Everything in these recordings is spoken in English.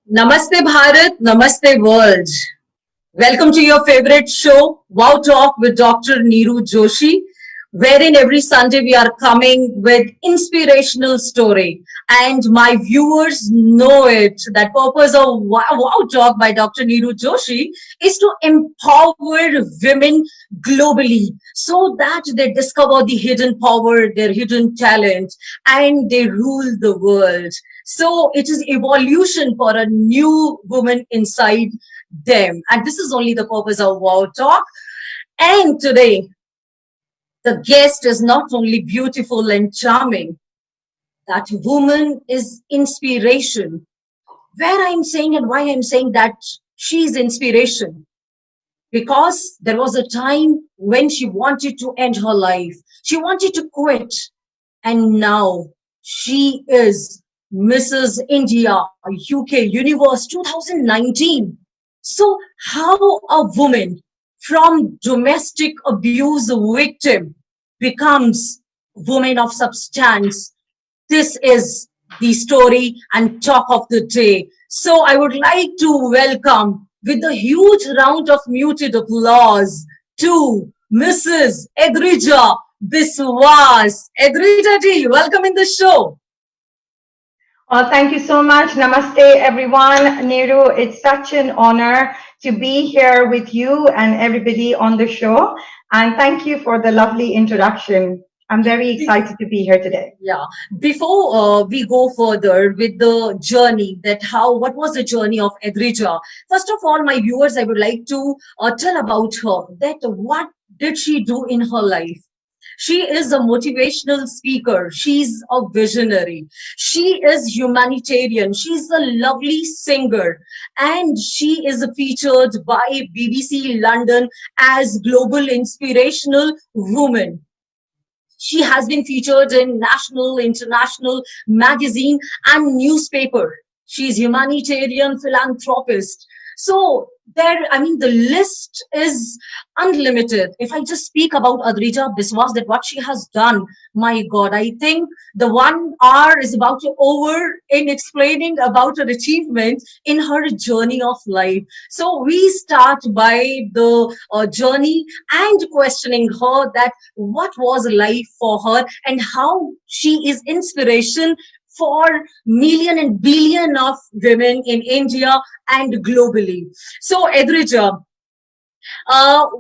Namaste Bharat, Namaste World. Welcome to your favorite show, Wow Talk with Dr.Neeru Joshi, wherein every Sunday we are coming with inspirational story. And my viewers know it. That purpose of Wow Talk by Dr. Neeru Joshi is to empower women globally so that they discover the hidden power, their hidden talent, and they rule the world. So it is evolution for a new woman inside them. And this is only the purpose of Wow Talk. And today, the guest is not only beautiful and charming, that woman is inspiration. Where I'm saying and why I'm saying that she's inspiration. Because there was a time when she wanted to end her life. She wanted to quit. And now she is Mrs. India, UK Universe 2019. So, how a woman from domestic abuse victim becomes woman of substance? This is the story and talk of the day. So, I would like to welcome with a huge round of muted applause to Mrs. Adrija Biswas. Adrija ji, welcome in the show. Thank you so much. Namaste, everyone. Neeru, it's such an honor to be here with you and everybody on the show. And thank you for the lovely introduction. I'm very excited to be here today. Yeah. Before we go further with the journey, what was the journey of Adrija? First of all, my viewers, I would like to tell about her. That what did she do in her life? She is a motivational speaker. She's a visionary. She is humanitarian. She's a lovely singer. And she is featured by BBC London as Global Inspirational Woman. She has been featured in national, international magazine and newspaper. She's humanitarian philanthropist. So the list is unlimited. If I just speak about Adrija Biswas, that what she has done, my God, I think the 1 hour is about to over in explaining about her achievement in her journey of life. So we start by the journey and questioning her that what was life for her and how she is inspiration for million and billion of women in India and globally. So, Edrija,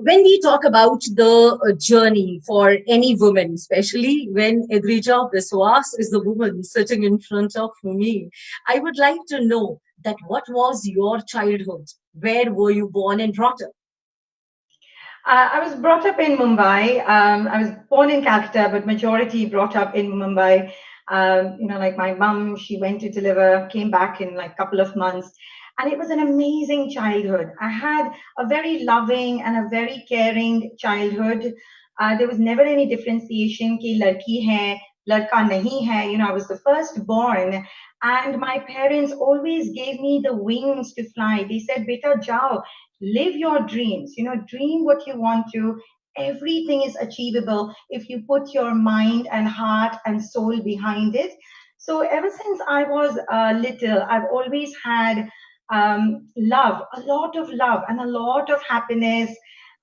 when we talk about the journey for any woman, especially when Edrija Biswas is the woman sitting in front of me, I would like to know that what was your childhood? Where were you born and brought up? I was brought up in Mumbai. I was born in Calcutta, but majority brought up in Mumbai. Like my mum, she went to deliver, came back in like a couple of months. And it was an amazing childhood. I had a very loving and a very caring childhood. There was never any differentiation ki ladki hai, ladka nahi hai. I was the first born. And my parents always gave me the wings to fly. They said, beta jao, live your dreams, dream what you want to. Everything is achievable if you put your mind and heart and soul behind it. So ever since I was little, I've always had love, a lot of love and a lot of happiness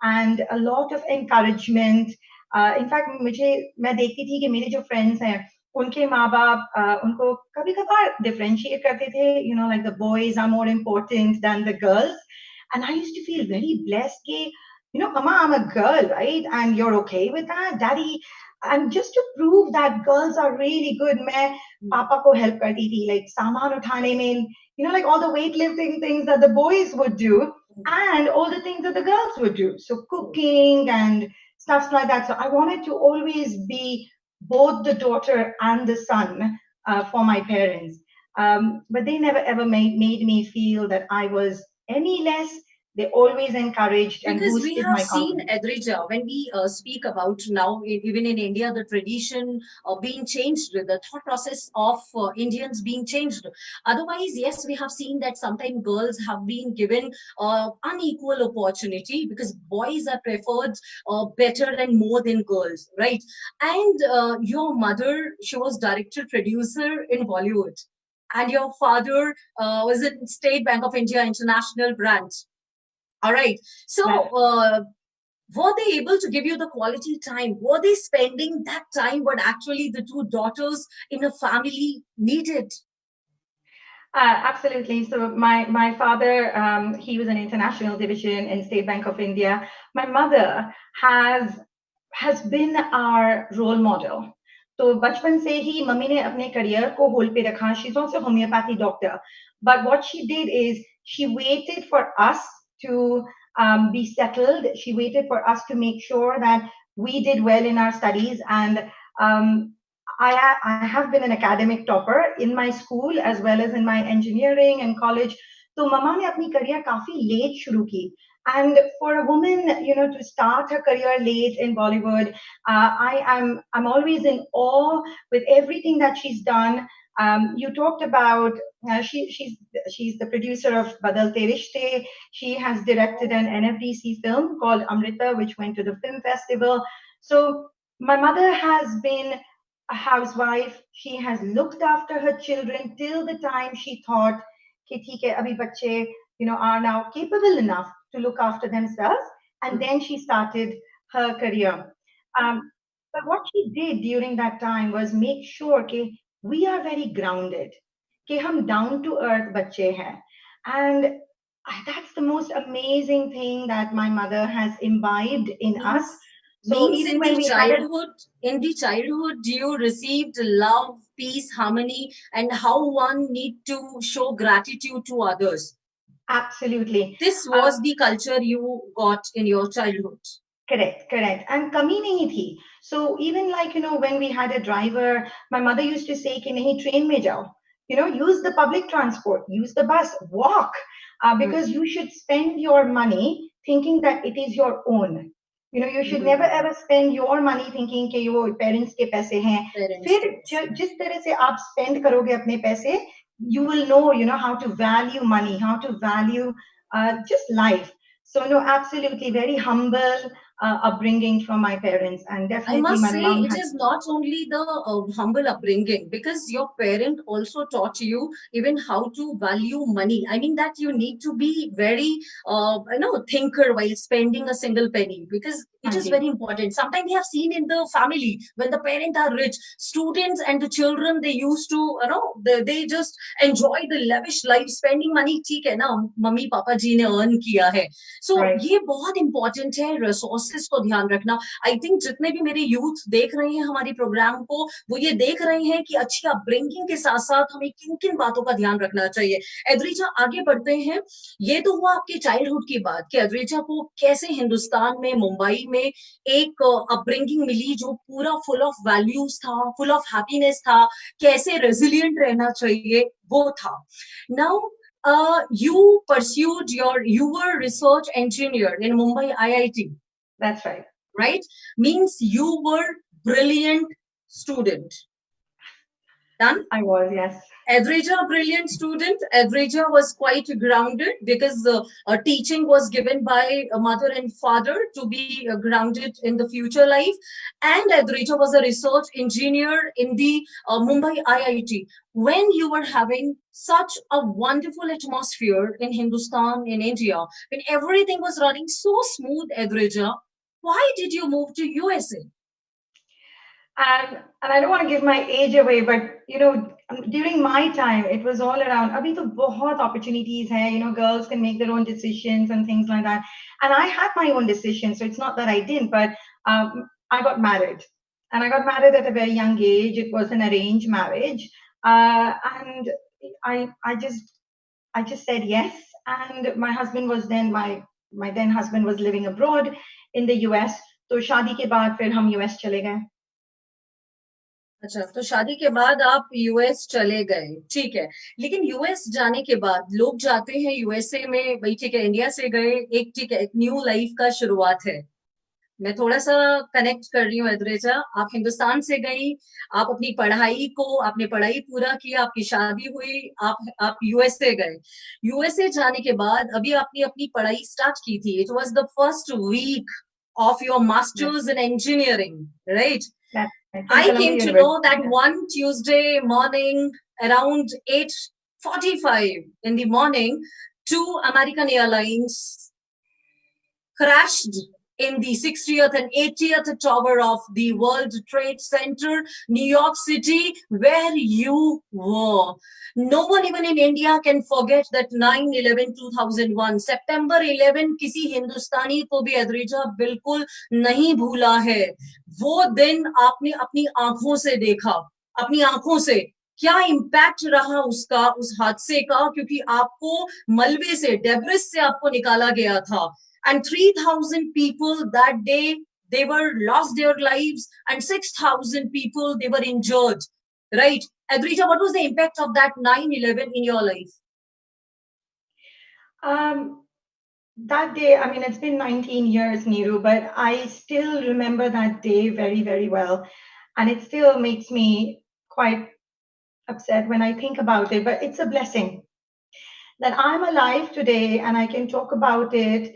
and a lot of encouragement. In fact मुझे मैं देखती थी कि मेरे जो friends हैं उनके माँ बाप उनको कभी कभार डिफरेंशिएट करते थे, like the boys are more important than the girls. And I used to feel very blessed कि, mama, I'm a girl, right? And you're okay with that, daddy. And just to prove that girls are really good, मैं पापा को help करती थी, like सामान उठाने में, like all the weightlifting things that the boys would do and all the things that the girls would do. So cooking and stuff like that. So I wanted to always be both the daughter and the son for my parents. But they never ever made me feel that I was any less. They always encouraged and Because we boosted have my seen, confidence. Edrija, when we speak about now, even in India, the tradition being changed, the thought process of Indians being changed. Otherwise, yes, we have seen that sometimes girls have been given unequal opportunity because boys are preferred better and more than girls, right? And your mother, she was director, producer in Bollywood. and your father was in State Bank of India International Branch. All right. So, were they able to give you the quality time? Were they spending that time what actually the two daughters in a family needed? Absolutely. So my father, he was an international division in State Bank of India. My mother has been our role model. तो बचपन से ही mummy ने अपने career को hold पे रखा. She's also a homeopathy doctor. But what she did is she waited for us to be settled. She waited for us to make sure that we did well in our studies. And I have been an academic topper in my school as well as in my engineering and college. So mama ne apni career काफी late शुरू की. And for a woman, to start her career late in Bollywood, I'm always in awe with everything that she's done. You talked about she's the producer of Badalte Rishte. She has directed an NFDC film called Amrita, which went to the film festival. So my mother has been a housewife. She has looked after her children till the time she thought कि ठीक है अभी बच्चे are now capable enough to look after themselves, and then she started her career. But what she did during that time was make sure कि we are very grounded, कि हम down to earth बच्चे हैं, and that's the most amazing thing that my mother has imbibed in us. So Means even when we had in the childhood, you received love, peace, harmony, and how one need to show gratitude to others. Absolutely. This was the culture you got in your childhood. Correct. And कमी नहीं थी. So even like, when we had a driver, my mother used to say कि नहीं train में जाओ. Use the public transport, use the bus, walk, because you should spend your money thinking that it is your own. You should never ever spend your money thinking कि वो parents के पैसे हैं. फिर जिस तरह से आप spend करोगे अपने पैसे, you will know, how to value money, how to value just life. So no, absolutely very humble upbringing from my parents, and definitely I must my say mom it is not only the humble upbringing, because your parent also taught you even how to value money. I mean that you need to be very thinker while spending a single penny, because it is very important. Sometimes we have seen in the family when the parents are rich, students and the children, they used to they just enjoy the lavish life, spending money. ठीक है ना, mummy papa जी ने earn किया है. So ये बहुत important है, resources को ध्यान रखना. आई थिंक जितने भी मेरे यूथ देख रहे हैं हमारी प्रोग्राम को, वो ये देख रहे हैं कि अच्छी अपब्रिंगिंग के साथ साथ हमें किन किन बातों का ध्यान रखना चाहिए. एद्रिजा, आगे बढ़ते हैं. ये तो हुआ आपके चाइल्डहुड की बात कि एद्रिजा को कैसे हिंदुस्तान में, मुंबई में एक अपब्रिंगिंग मिली जो पूरा फुल ऑफ वैल्यूज था, फुल ऑफ हैप्पीनेस था, कैसे रेजिलिएंट रहना चाहिए वो था. Now you pursued you were research engineer in Mumbai IIT. That's right. Right? Means you were brilliant student. Done? I was, yes. Adrija, a brilliant student. Adrija was quite grounded because teaching was given by a mother and father to be grounded in the future life. And Adrija was a research engineer in the Mumbai IIT. When you were having such a wonderful atmosphere in Hindustan, in India, when everything was running so smooth, Adrija, why did you move to USA? And I don't want to give my age away, but during my time, it was all around. Abhi to bahut opportunities hai, girls can make their own decisions and things like that. And I had my own decisions, so it's not that I didn't, but I got married. And I got married at a very young age. It was an arranged marriage. And I just said yes. And my husband was then, my then husband was living abroad in the US. So शादी के बाद फिर हम US चले गए. अच्छा, तो शादी के बाद आप यूएस चले गए, ठीक है. लेकिन यूएस जाने के बाद लोग जाते हैं यूएसए में, भाई ठीक है, इंडिया से गए, एक ठीक है, एक न्यू लाइफ का शुरुआत है. मैं थोड़ा सा कनेक्ट कर रही हूँ एद्रेजा. आप हिंदुस्तान से गई, आप अपनी पढ़ाई को, आपने पढ़ाई पूरा किया, आपकी शादी हुई, आप यूएसए गए. यूएसए जाने के बाद अभी आपने अपनी पढ़ाई स्टार्ट की थी. It was the first week of your master's in engineering, right? I came to know that one Tuesday morning, around 8:45 in the morning, two American Airlines crashed in the 60th and 80th tower of the World Trade Center, New York City, where you were. No one even in India can forget that 9/11 2001. September 11 किसी हिंदुस्तानी को भी अद्रिजा बिल्कुल नहीं भूला है. वो दिन आपने अपनी आंखों से देखा, अपनी आंखों से क्या इम्पैक्ट रहा उसका, उस हादसे का, क्योंकि आपको मलबे से, डेब्रिस से आपको निकाला गया था. And 3,000 people that day, they were lost their lives, and 6,000 people, they were injured, right? Adrija, what was the impact of that 9/11 in your life? That day, I mean, it's been 19 years, Neeru, but I still remember that day very, very well. And it still makes me quite upset when I think about it, but it's a blessing that I'm alive today and I can talk about it.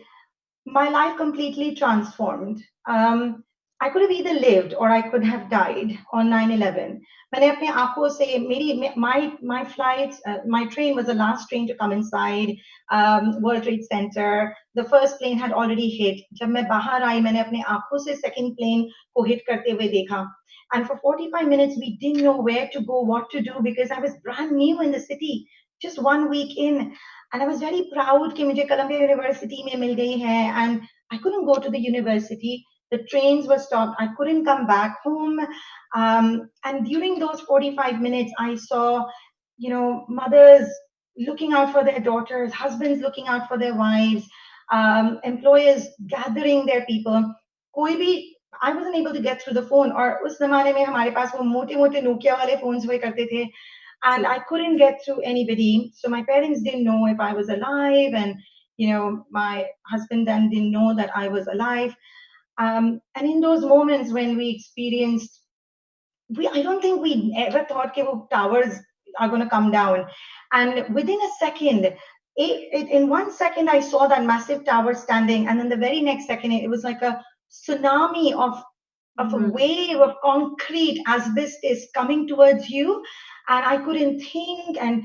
My life completely transformed. I could have either lived or I could have died on 9/11. मैंने अपने आंखों से my flight, my train was the last train to come inside World Trade Center. The first plane had already hit. जब मैं बाहर आई, मैंने अपने आंखों से second plane को hit करते हुए देखा. And for 45 minutes, we didn't know where to go, what to do, because I was brand new in the city, just 1 week in. And I was very proud कि मुझे Columbia University में मिल गई है, and I couldn't go to the university. The trains were stopped. I couldn't come back home. And during those 45 minutes, I saw, mothers looking out for their daughters, husbands looking out for their wives, employers gathering their people. कोई भी, I wasn't able to get through the phone. और उस जमाने में हमारे पास वो मोटे-मोटे Nokia वाले phones हुए करते थे. And I couldn't get through anybody. So my parents didn't know if I was alive, and my husband then didn't know that I was alive. And in those moments when we experienced, I don't think we ever thought that towers are going to come down. And within a second, in 1 second, I saw that massive tower standing, and then the very next second, it was like a tsunami of a wave of concrete asbestos coming towards you, and I couldn't think. And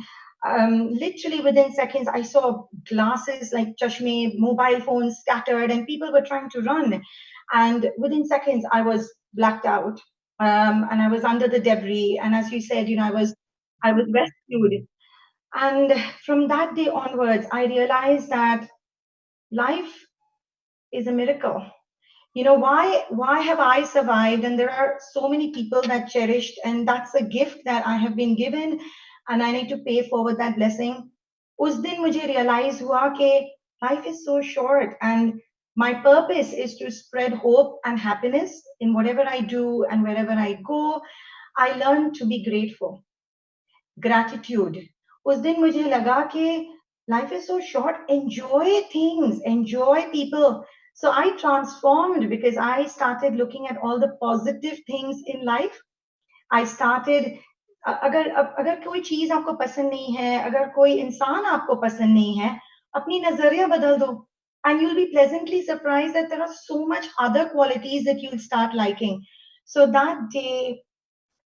literally within seconds, I saw glasses like chashme, mobile phones scattered, and people were trying to run. And within seconds, I was blacked out, and I was under the debris. And as you said, I was rescued. And from that day onwards, I realized that life is a miracle. Why have I survived? And there are so many people that cherished, and that's a gift that I have been given, and I need to pay forward that blessing. उस दिन मुझे realize हुआ कि life is so short, and my purpose is to spread hope and happiness in whatever I do and wherever I go. I learn to be grateful. Gratitude. उस दिन मुझे लगा कि life is so short. Enjoy things, enjoy people. So I transformed because I started looking at all the positive things in life. I started, अगर कोई चीज आपको पसंद नहीं है, अगर कोई इंसान आपको पसंद नहीं है, अपनी नजरिया बदल दो, and you'll be pleasantly surprised that there are so much other qualities that you'll start liking. So that day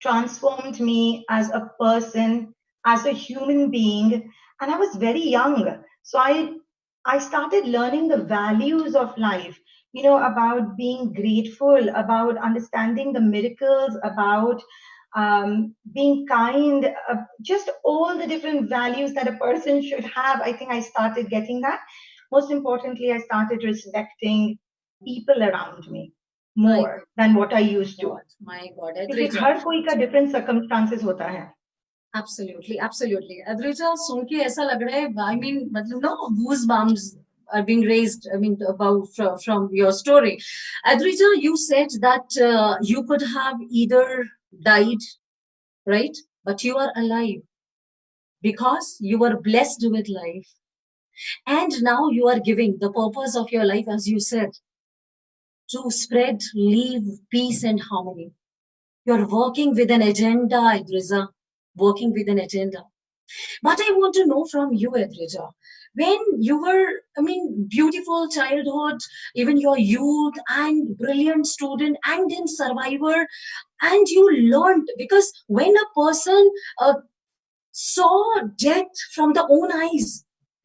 transformed me as a person, as a human being, and I was very young. So I started learning the values of life, about being grateful, about understanding the miracles, about being kind, just all the different values that a person should have. I think I started getting that. Most importantly, I started respecting people around me more than what I used to. My God, क्योंकि हर कोई का different circumstances होता है. Absolutely, absolutely. Adrija, सुन के ऐसा लग रहा है, I mean, मतलब no, goosebumps are being raised, I mean, about from your story. Adrija, you said that you could have either died, right? But you are alive because you were blessed with life. And now you are giving the purpose of your life, as you said, to spread, leave peace and harmony. You're working with an agenda, Adrija, working with an agenda. But I want to know from you, Adrija, when you were, I mean, beautiful childhood, even your youth and brilliant student and then survivor, and you learned, because when a person saw death from the own eyes,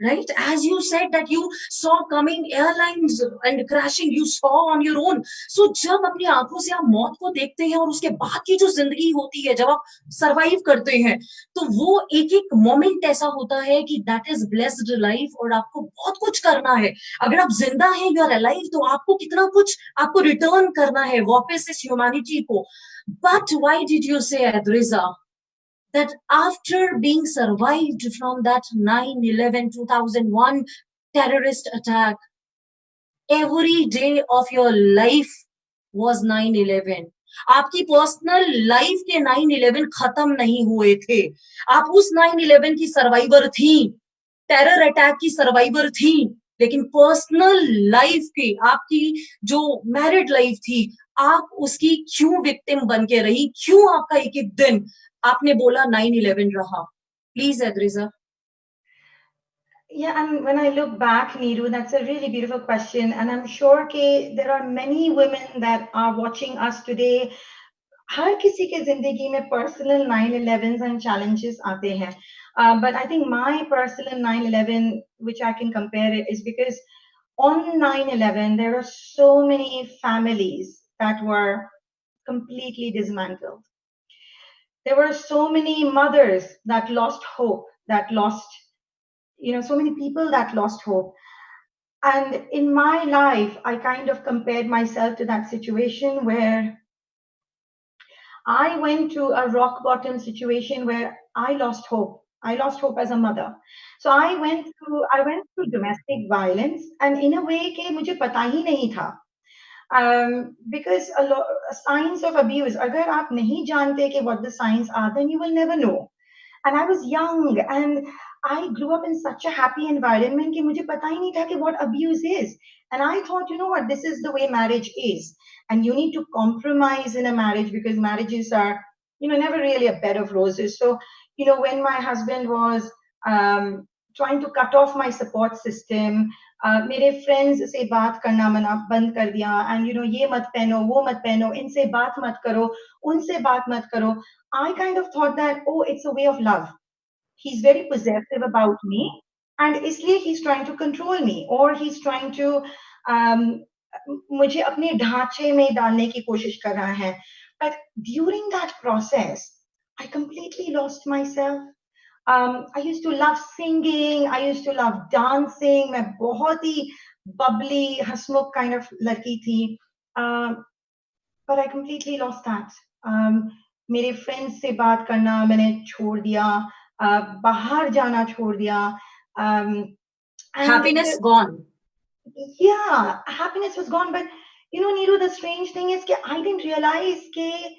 right? As you said that you saw coming airlines and crashing, you saw on your own. So जब अपनी आंखों से आप मौत को देखते हैं और उसके बाद की जो जिंदगी होती है, जब आप सरवाइव करते हैं, तो वो एक एक मोमेंट ऐसा होता है कि दैट इज ब्लेस्ड लाइफ, और आपको बहुत कुछ करना है। अगर आप जिंदा हैं, यू आर अलाइव, तो आपको कितना कुछ आपको रिटर्न करना है वापस इस ह्यूमैनिटी को। बट व्हाई डिड यू से, एड्रिजा, that after being survived from that 9/11 2001 terrorist attack, every day of your life was 9/11? आपकी पर्सनल लाइफ के 9/11 खत्म नहीं हुए थे। आप उस 9/11 की सर्वाइवर थी, टेरर अटैक की सर्वाइवर थी, लेकिन पर्सनल लाइफ की, आपकी जो मैरिड लाइफ थी, आप उसकी क्यों विक्टिम बन के रही? क्यों आपका एक एक दिन आपने बोला 9/11 रहा? Please एड्रिजा। Yeah, and when I look back, Neeru, that's a really beautiful question. And I'm sure there are many women that are watching us today. हर किसी के जिंदगी में पर्सनल 9/11s and challenges आते हैं. But I think my personal 9/11, which I can compare it, is because on 9/11 there were so many families that were completely dismantled. There were so many mothers that lost hope, that lost, so many people that lost hope. And in my life, I kind of compared myself to that situation where I went to a rock bottom situation where I lost hope. I lost hope as a mother. So I went through domestic violence, and in a way कि मुझे पता ही नहीं था. Because signs of abuse, अगर आप नहीं जानते कि what the signs are, then you will never know. And I was young, and I grew up in such a happy environment कि मुझे पता ही नहीं था कि what abuse is. And I thought, you know what, this is the way marriage is. And you need to compromise in a marriage because marriages are, never really a bed of roses. So, when my husband was trying to cut off my support system, मेरे friends से बात करना मना बंद कर दिया, and ये मत पहनो, वो मत पहनो, इनसे बात मत करो, उनसे बात मत करो. I kind of thought that, oh, it's a way of love. He's very possessive about me, and इसलिए he's trying to control me, or he's trying to मुझे अपने ढांचे में डालने की कोशिश कर रहा है. But during that process, I completely lost myself. I used to love singing. I used to love dancing. मैं बहुत ही bubbly, हंसमुख kind of लड़की थी. But I completely lost that. मेरे friends से बात करना मैंने छोड़ दिया. बाहर जाना छोड़ दिया. Happiness gone. Yeah, happiness was gone. But Neeru, the strange thing is that I didn't realize that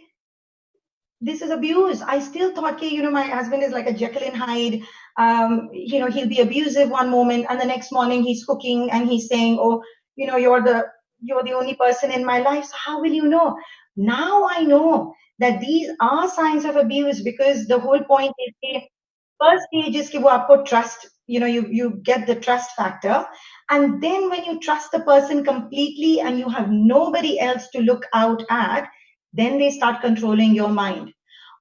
this is abuse. I still thought my husband is like a Jekyll and Hyde. He'll be abusive one moment, and the next morning he's cooking and he's saying, oh, you're the only person in my life. So how will you know? Now I know that these are signs of abuse, because the whole point is that first stage is कि वो आपको trust, you get the trust factor. And then when you trust the person completely and you have nobody else to look out at, then they start controlling your mind.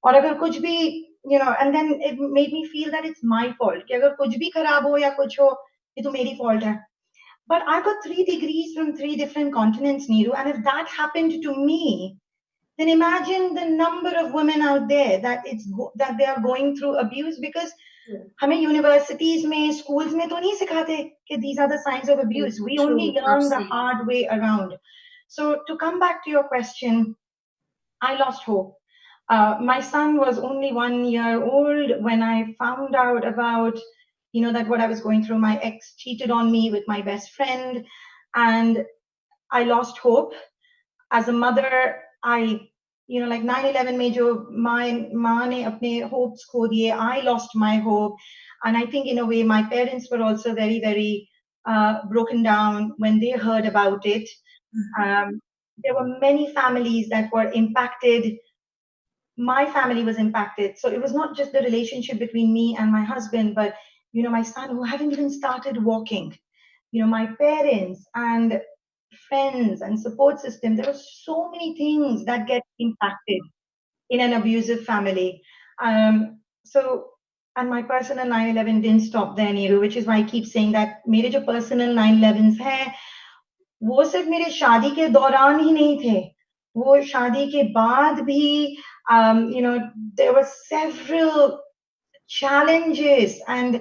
और अगर कुछ भी, and then it made me feel that it's my fault. कि अगर कुछ भी खराब हो या कुछ हो, ये तो मेरी fault है. But I got 3 degrees from 3 different continents, Neeru, and if that happened to me, then imagine the number of women out there that they are going through abuse. Because हमें universities में, schools में तो नहीं सिखाते कि these are the signs of abuse. We only learn the hard way around. So to come back to your question, I lost hope. My son was only 1 year old when I found out about, that what I was going through. My ex cheated on me with my best friend, and I lost hope. As a mother, like 9/11 में जो माँ ने अपने hopes खो दिए, I lost my hope. And I think in a way my parents were also very, very broken down when they heard about it. There were many families that were impacted. My family was impacted. So it was not just the relationship between me and my husband, but my son who hadn't even started walking, my parents and friends and support system. There were so many things that get impacted in an abusive family. So And my personal 9/11 didn't stop there, Neeru, which is why I keep saying that मेरे जो personal 9/11s हैं, वो सिर्फ मेरे शादी के दौरान ही नहीं थे, वो शादी के बाद भी, there were several challenges and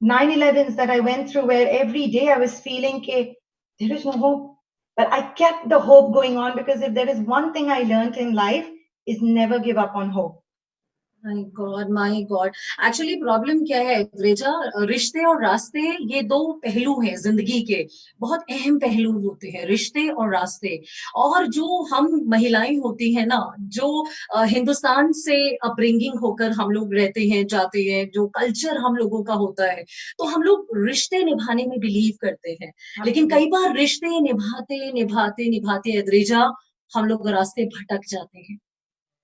9/11s that I went through where every day I was feeling that there is no hope. But I kept the hope going on, because if there is one thing I learned in life, is never give up on hope. My God actually problem क्या है अद्रिजा, रिश्ते और रास्ते ये दो पहलू हैं जिंदगी के, बहुत अहम पहलू होते हैं रिश्ते और रास्ते। और जो हम महिलाएं होती हैं ना, जो हिंदुस्तान से अपब्रिंगिंग होकर हम लोग रहते हैं जाते हैं, जो कल्चर हम लोगों का होता है, तो हम लोग रिश्ते निभाने में बिलीव करते हैं। लेकिन कई बार रिश्ते निभाते निभाते निभाते अद्रिजा हम लोग रास्ते भटक जाते हैं।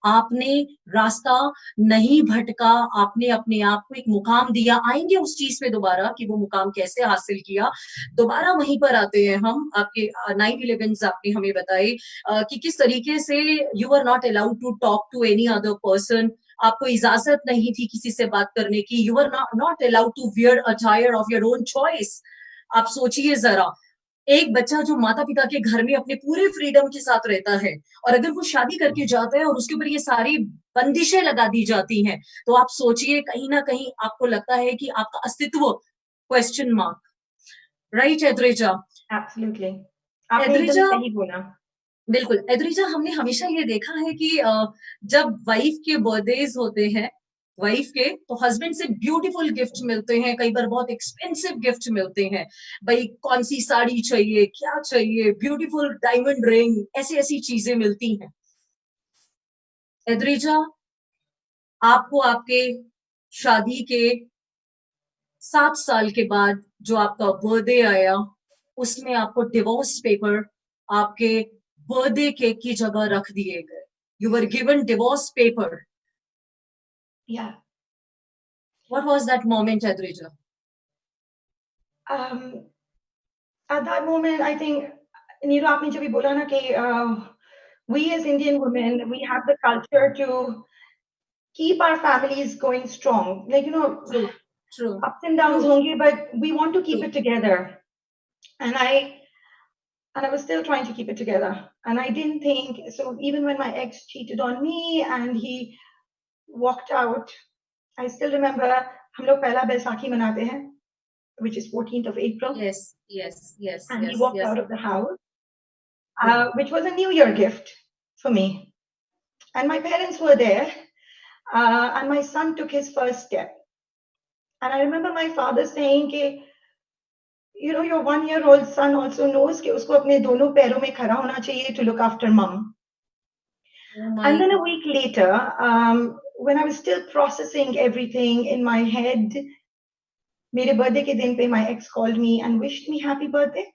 आपने रास्ता नहीं भटका, आपने अपने आप को एक मुकाम दिया। आएंगे उस चीज पे दोबारा कि वो मुकाम कैसे हासिल किया, दोबारा वहीं पर आते हैं हम। आपके 9/11 आपने हमें बताए कि किस तरीके से you are not allowed to talk to any other person, आपको इजाजत नहीं थी किसी से बात करने की, you are not allowed to wear attire of your own choice. आप सोचिए जरा, एक बच्चा जो माता पिता के घर में अपने पूरे फ्रीडम के साथ रहता है, और अगर वो शादी करके जाता है और उसके ऊपर ये सारी बंदिशें लगा दी जाती हैं, तो आप सोचिए कहीं ना कहीं आपको लगता है कि आपका अस्तित्व क्वेश्चन मार्क। राइट एद्रिजा? एब्सोल्युटली, आपने एकदम सही बोला। बिल्कुल एद्रिजा, हमने हमेशा ये देखा है कि जब वाइफ के बर्थडेज होते हैं, वाइफ के, तो हस्बैंड से ब्यूटीफुल गिफ्ट मिलते हैं, कई बार बहुत एक्सपेंसिव गिफ्ट मिलते हैं। भाई कौन सी साड़ी चाहिए, क्या चाहिए, ब्यूटीफुल डायमंड रिंग, ऐसी ऐसी चीजें मिलती हैं। एद्रिजा, आपको आपके शादी के 7 साल के बाद जो आपका बर्थडे आया, उसमें आपको डिवोर्स पेपर आपके बर्थडे केक की जगह रख दिए गए। You were given divorce paper. Yeah. What was that moment, Adrija? At that moment, I think, Neeru, आपने जब भी बोला ना कि we as Indian women, we have the culture to keep our families going strong. Like, True. Ups and downs honge, but we want to keep it together. And I was still trying to keep it together. And I didn't think, so even when my ex cheated on me and he walked out, I still remember हम लोग पहला बैसाखी मनाते हैं, which is 14th of April. Yes. And he walked out of the house, which was a New Year gift for me. And my parents were there, and my son took his first step. And I remember my father saying, your 1-year-old son also knows कि उसको अपने दोनों पैरों में खड़ा होना चाहिए to look after mom. And then a week later, when I was still processing everything in my head, मेरे birthday के दिन पे my ex called me and wished me happy birthday.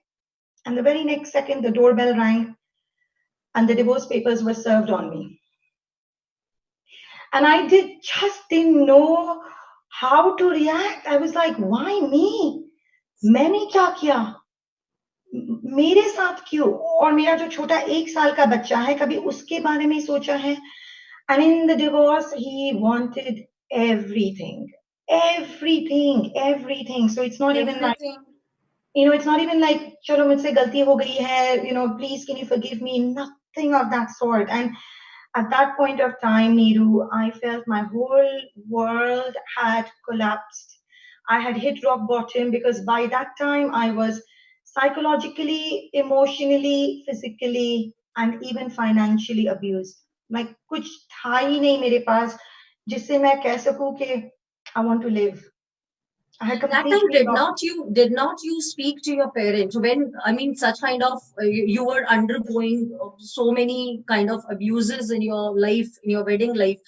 And the very next second, the doorbell rang and the divorce papers were served on me. And I just didn't know how to react. I was like, why me? मैंने क्या किया? मेरे साथ क्यों? और मेरा जो छोटा 1 साल का बच्चा है, कभी उसके बारे में सोचा है? And in the divorce, he wanted everything. So it's not even like, it's not even like, chalo mujhse galti ho gayi hai, please can you forgive me? Nothing of that sort. And at that point of time, Neeru, I felt my whole world had collapsed. I had hit rock bottom, because by that time I was psychologically, emotionally, physically, and even financially abused. Like कुछ था ही नहीं मेरे पास जिससे मैं कह सकूं कि I want to live. That time did not you speak to your parents when, I mean, such kind of you were undergoing so many kind of abuses in your life, in your wedding life?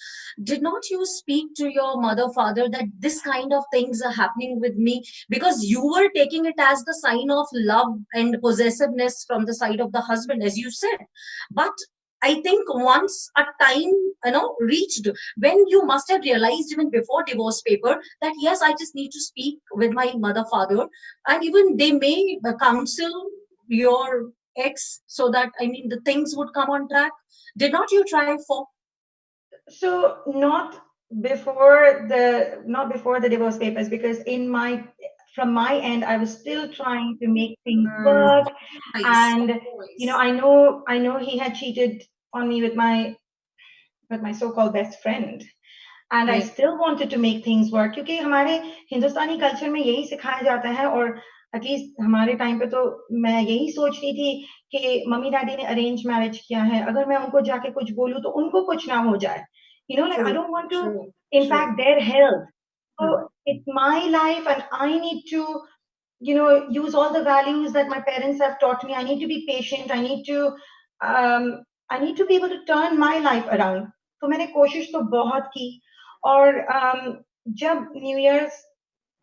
Did not you speak to your mother, father that this kind of things are happening with me? Because you were taking it as the sign of love and possessiveness from the side of the husband, as you said. But I think once a time, reached when you must have realized even before divorce paper that yes, I just need to speak with my mother, father, and even they may counsel your ex so that, I mean, the things would come on track. Did not you try for? So not not before the divorce papers, because from my end, I was still trying to make things work. Nice. And, I know he had cheated on me with my so-called best friend. And I Right. still wanted to make things work, क्योंकि हमारे हिंदुस्तानी culture में यही सिखाया जाता है, और at least हमारे time पे तो मैं यही सोच रही थी कि मम्मी डैडी ने अरेंज मैरिज किया है, अगर मैं उनको जाके कुछ बोलूं तो उनको कुछ ना हो जाए, like I don't want to impact their health. So it's my life, and I need to use all the values that my parents have taught me. I need to be patient. I need to be able to turn my life around. तो मैंने कोशिश तो बहुत की, और जब new years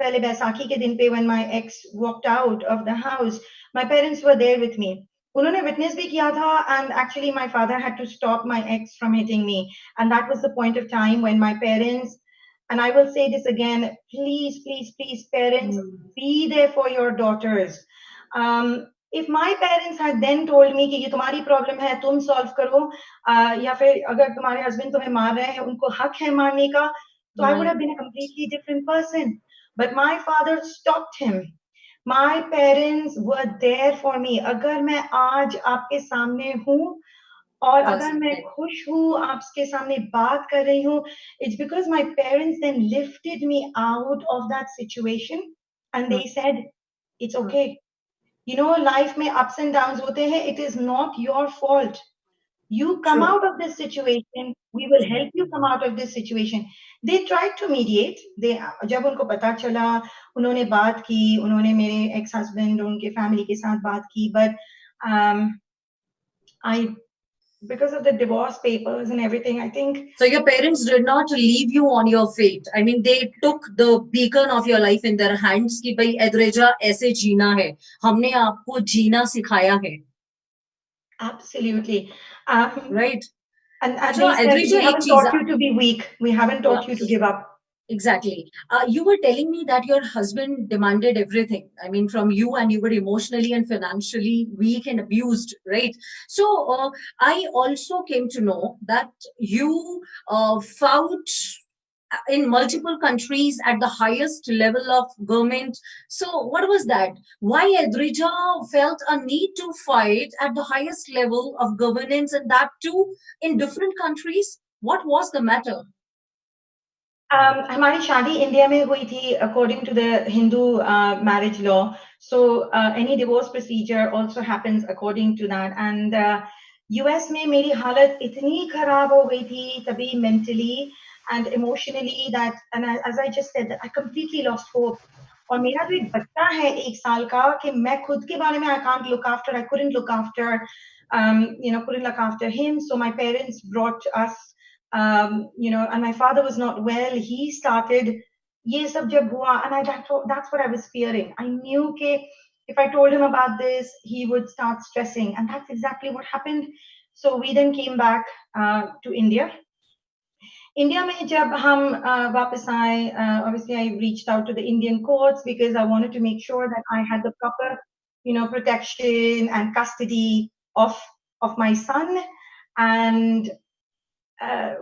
पहले बैसाखी के दिन पे when my ex walked out of the house, my parents were there with me. उन्होंने witness भी किया था, and actually my father had to stop my ex from hitting me, and that was the point of time when my parents, and I will say this again, please, please, please, parents, be there for your daughters. If my parents had then told me कि ये तुम्हारी problem है, तुम solve करो, या फिर अगर तुम्हारे हस्बैंड तुम्हें मार रहे हैं, उनको हक है मारने का, so I would have been a completely different person. But my father stopped him. My parents were there for me. अगर मैं आज आपके सामने हूँ, और अगर मैं खुश हूँ, आपके सामने बात कर रही हूँ, it's because my parents then lifted me out of that situation, and they said, it's okay. Life में ups and downs होते हैं. It is not your fault. You come out of this situation. We will help you come out of this situation. They tried to mediate. जब उनको पता चला, उन्होंने बात की, उन्होंने मेरे एक्स हस्बैंड और उनके फैमिली के साथ बात की, but because of the divorce papers and everything, I think. So your parents did not leave you on your fate. I mean, they took the beacon of your life in their hands कि भाई एद्रेजा ऐसे जीना है, हमने आपको जीना सिखाया है. Absolutely. Right. And अच्छा, they said, एद्रेजा we एक haven't चीज. taught you to be weak. We haven't taught you to give up. Exactly. You were telling me that your husband demanded everything. I mean, from you, and you were emotionally and financially weak and abused, right? So I also came to know that you fought in multiple countries at the highest level of government. So what was that? Why Adrija felt a need to fight at the highest level of governance, and that too in different countries? What was the matter? हमारी शादी India में हुई थी according to the Hindu marriage law. So any divorce procedure also happens according to that. And US में मेरी हालत इतनी खराब हो गई थी तभी mentally and emotionally that, and as I just said, that I completely lost hope. और मेरा जो एक बच्चा है 1 साल का, कि मैं खुद के बारे में I can't look after, I couldn't look after, couldn't look after him. So my parents brought us, and my father was not well. He started, ये सब जब हुआ, and that's what I was fearing. I knew कि if I told him about this, he would start stressing, and that's exactly what happened. So we then came back to India. India में जब हम वापस आए, obviously I reached out to the Indian courts because I wanted to make sure that I had the proper, protection and custody of my son. And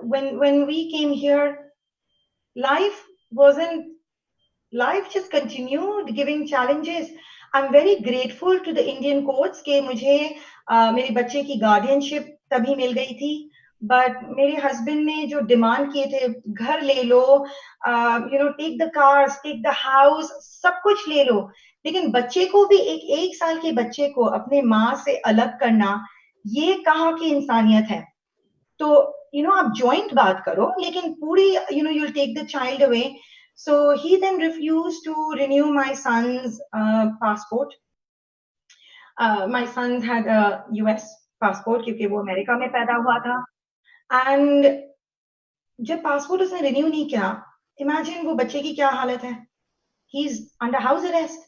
when we came here, life just continued giving challenges. I'm very grateful to the Indian courts कि मुझे मेरे बच्चे की guardianship तभी मिल गई थी. But मेरे husband ने जो demand किए थे, घर ले लो, take the cars, take the house, सब कुछ ले लो, लेकिन बच्चे को भी एक साल के बच्चे को अपने माँ से अलग करना, ये कहाँ की इंसानियत है? तो आप joint बात करो, लेकिन पूरी you'll take the child away. So he then refused to renew my son's passport. My son had a US passport क्योंकि वो अमेरिका में पैदा हुआ था. And जब passport उसने renew नहीं किया, imagine वो बच्चे की क्या हालत है? He's under house arrest.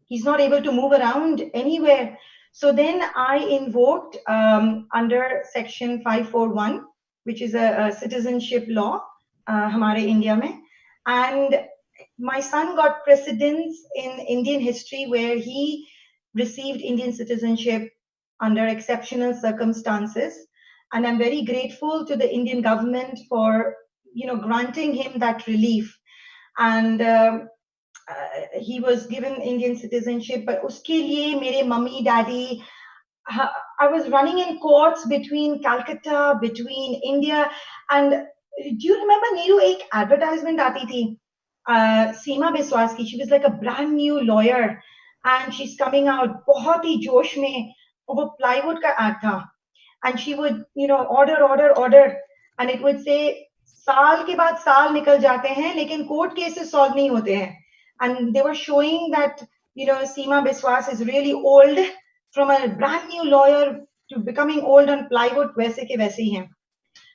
He's not able to move around anywhere. So then I invoked under section 541, which is a citizenship law हमारे इंडिया में, and my son got precedence in Indian history where he received Indian citizenship under exceptional circumstances. And I'm very grateful to the Indian government for granting him that relief. And he was given Indian citizenship, but uske liye mere mummy, daddy, I was running in courts between Calcutta, between India, and do you remember Neeru? एक advertisement आती थी, सीमा बिस्वास की. She was like a brand new lawyer, and she's coming out बहुत ही जोश में. वो plywood का ad था, and she would order, and it would say साल के बाद साल निकल जाते हैं लेकिन court cases solve नहीं होते हैं. And they were showing that Seema Biswas is really old, from a brand new lawyer to becoming old on plywood, वैसे के वैसे ही हैं.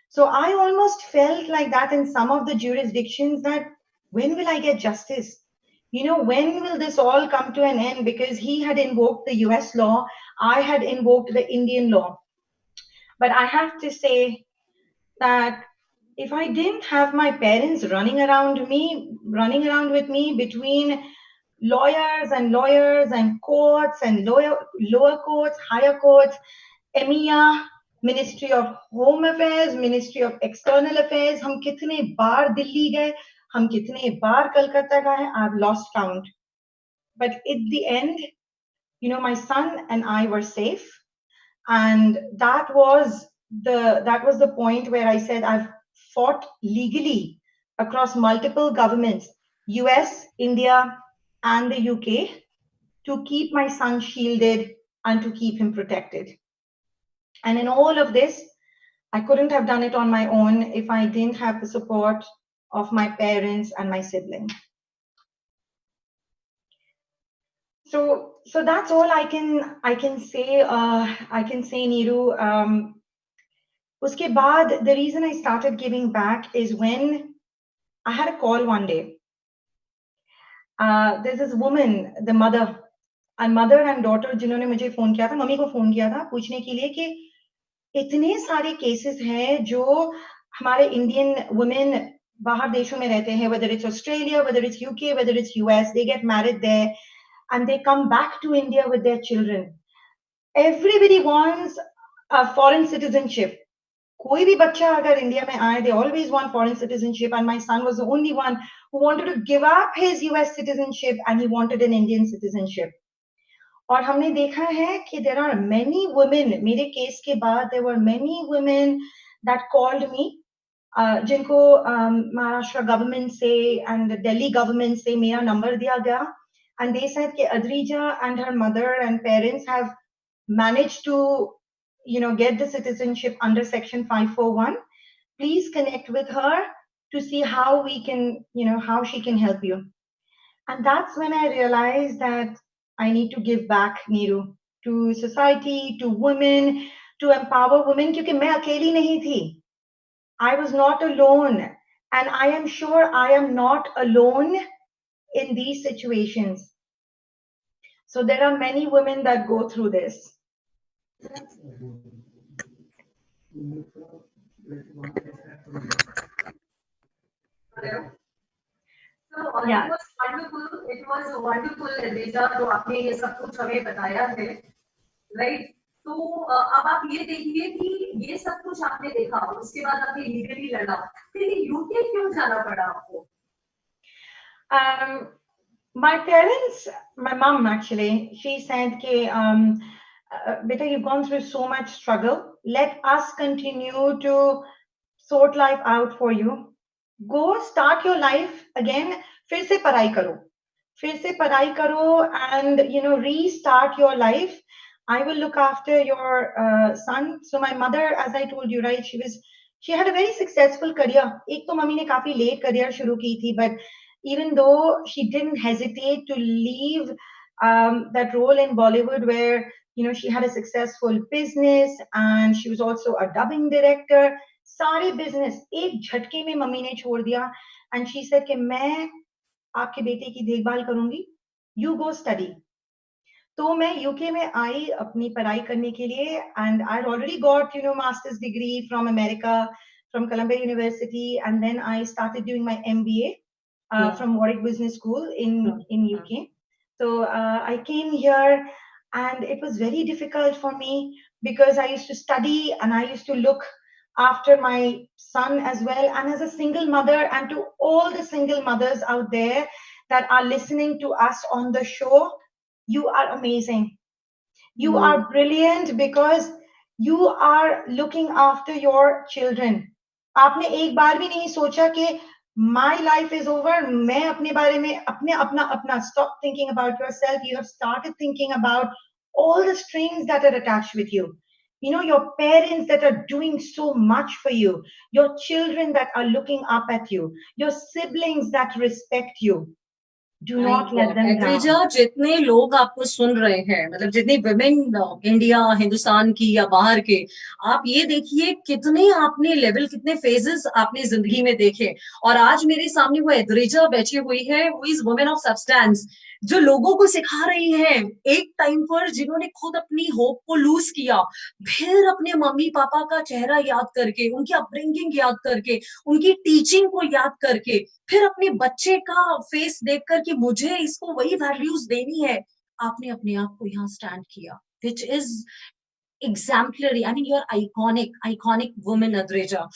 So I almost felt like that in some of the jurisdictions, that when will I get justice? When will this all come to an end? Because he had invoked the US law, I had invoked the Indian law. But I have to say that if I didn't have my parents running around with me between lawyers and courts and lower courts, higher courts, EMEA, Ministry of Home Affairs, Ministry of External Affairs, हम कितने बार दिल्ली गए, हम कितने बार कलकत्ता गए, I've lost count. But at the end, my son and I were safe, and that was the point where I said I've fought legally across multiple governments, US, India, and the UK, to keep my son shielded and to keep him protected. And in all of this, I couldn't have done it on my own if I didn't have the support of my parents and my sibling. So that's all I can say. Neeru. Uske baad, the reason I started giving back is when I had a call one day. There's this woman, the mother and daughter, जिन्होंने मुझे phone किया था, mummy को phone किया था पूछने के लिए कि इतने सारे केसेस हैं जो हमारे इंडियन वुमेन बाहर देशों में रहते हैं, whether it's Australia, whether it's UK, whether it's US, they get married there and they come back to India with their children. Everybody wants a foreign citizenship. कोई भी बच्चा अगर इंडिया में आए, they always want foreign citizenship, and my son was the only one who wanted to give up his US citizenship and he wanted an Indian citizenship. और हमने देखा है कि there are many women, मेरे case के बाद there were many women that called me, जिनको Maharashtra government से and the Delhi government से मेरा नंबर दिया गया, and they said कि Adrija and her mother and parents have managed to get the citizenship under section 541. Please connect with her to see how we can, how she can help you. And that's when I realized that I need to give back, Neeru, to society, to women, to empower women, क्योंकि मैं अकेली नहीं थी. I was not alone, and I am sure I am not alone in these situations. So there are many women that go through this. So yeah. It was wonderful. It was wonderful, Adrija, जो आपने ये सब कुछ हमें बताया है, right? तो अब आप ये देखिए कि ये सब कुछ आपने देखा, उसके बाद आपने लीगली लड़ा, फिर यूके क्यों जाना पड़ा आपको? My parents, my mom actually, she said कि beta, you've gone through so much struggle. Let us continue to sort life out for you. Go start your life again. फिर से पढ़ाई करो and restart your life. I will look after your son. So my mother, as I told you, right, she had a very successful career. एक तो mummy ने काफी late career शुरू की थी, but even though she didn't hesitate to leave that role in Bollywood where she had a successful business and she was also a dubbing director, सारे business एक झटके में मम्मी ने छोड़ दिया, and she said कि मैं आपके बेटे की देखभाल करूंगी, you go study. तो मैं यूके में आई अपनी पढ़ाई करने के लिए, and I already got master's degree from America, from Columbia University, and then I started doing my MBA from Warwick Business School in UK. So I came here, and it was very difficult for me because I used to study and I used to look after my son as well, and as a single mother, and to all the single mothers out there that are listening to us on the show, you are amazing. You are brilliant because you are looking after your children. आपने एक बार भी नहीं सोचा कि my life is over, मैं अपने बारे में अपने अपना अपना stop thinking about yourself. You have started thinking about all the strings that are attached with you. You know, your parents that are doing so much for you, your children that are looking up at you, your siblings that respect you. Do not let them एड्रिजा, down. जितने लोग आपको सुन रहे हैं, मतलब जितनी women India Hindustan की या बाहर के, आप ये देखिए कितने आपने लेवल, कितने फेजेस आपने जिंदगी में देखे, और आज मेरे सामने वो एड्रिजा बैठी हुई है, who is women of substance, जो लोगों को सिखा रही है। एक टाइम पर जिन्होंने खुद अपनी होप को लूज किया, फिर अपने मम्मी पापा का चेहरा याद करके, उनकी अपब्रिंगिंग याद करके, उनकी टीचिंग को याद करके, फिर अपने बच्चे का फेस देखकर कि मुझे इसको वही वैल्यूज देनी है, आपने अपने आप को यहाँ स्टैंड किया, which is exemplary. I mean, you're iconic woman, Adrija.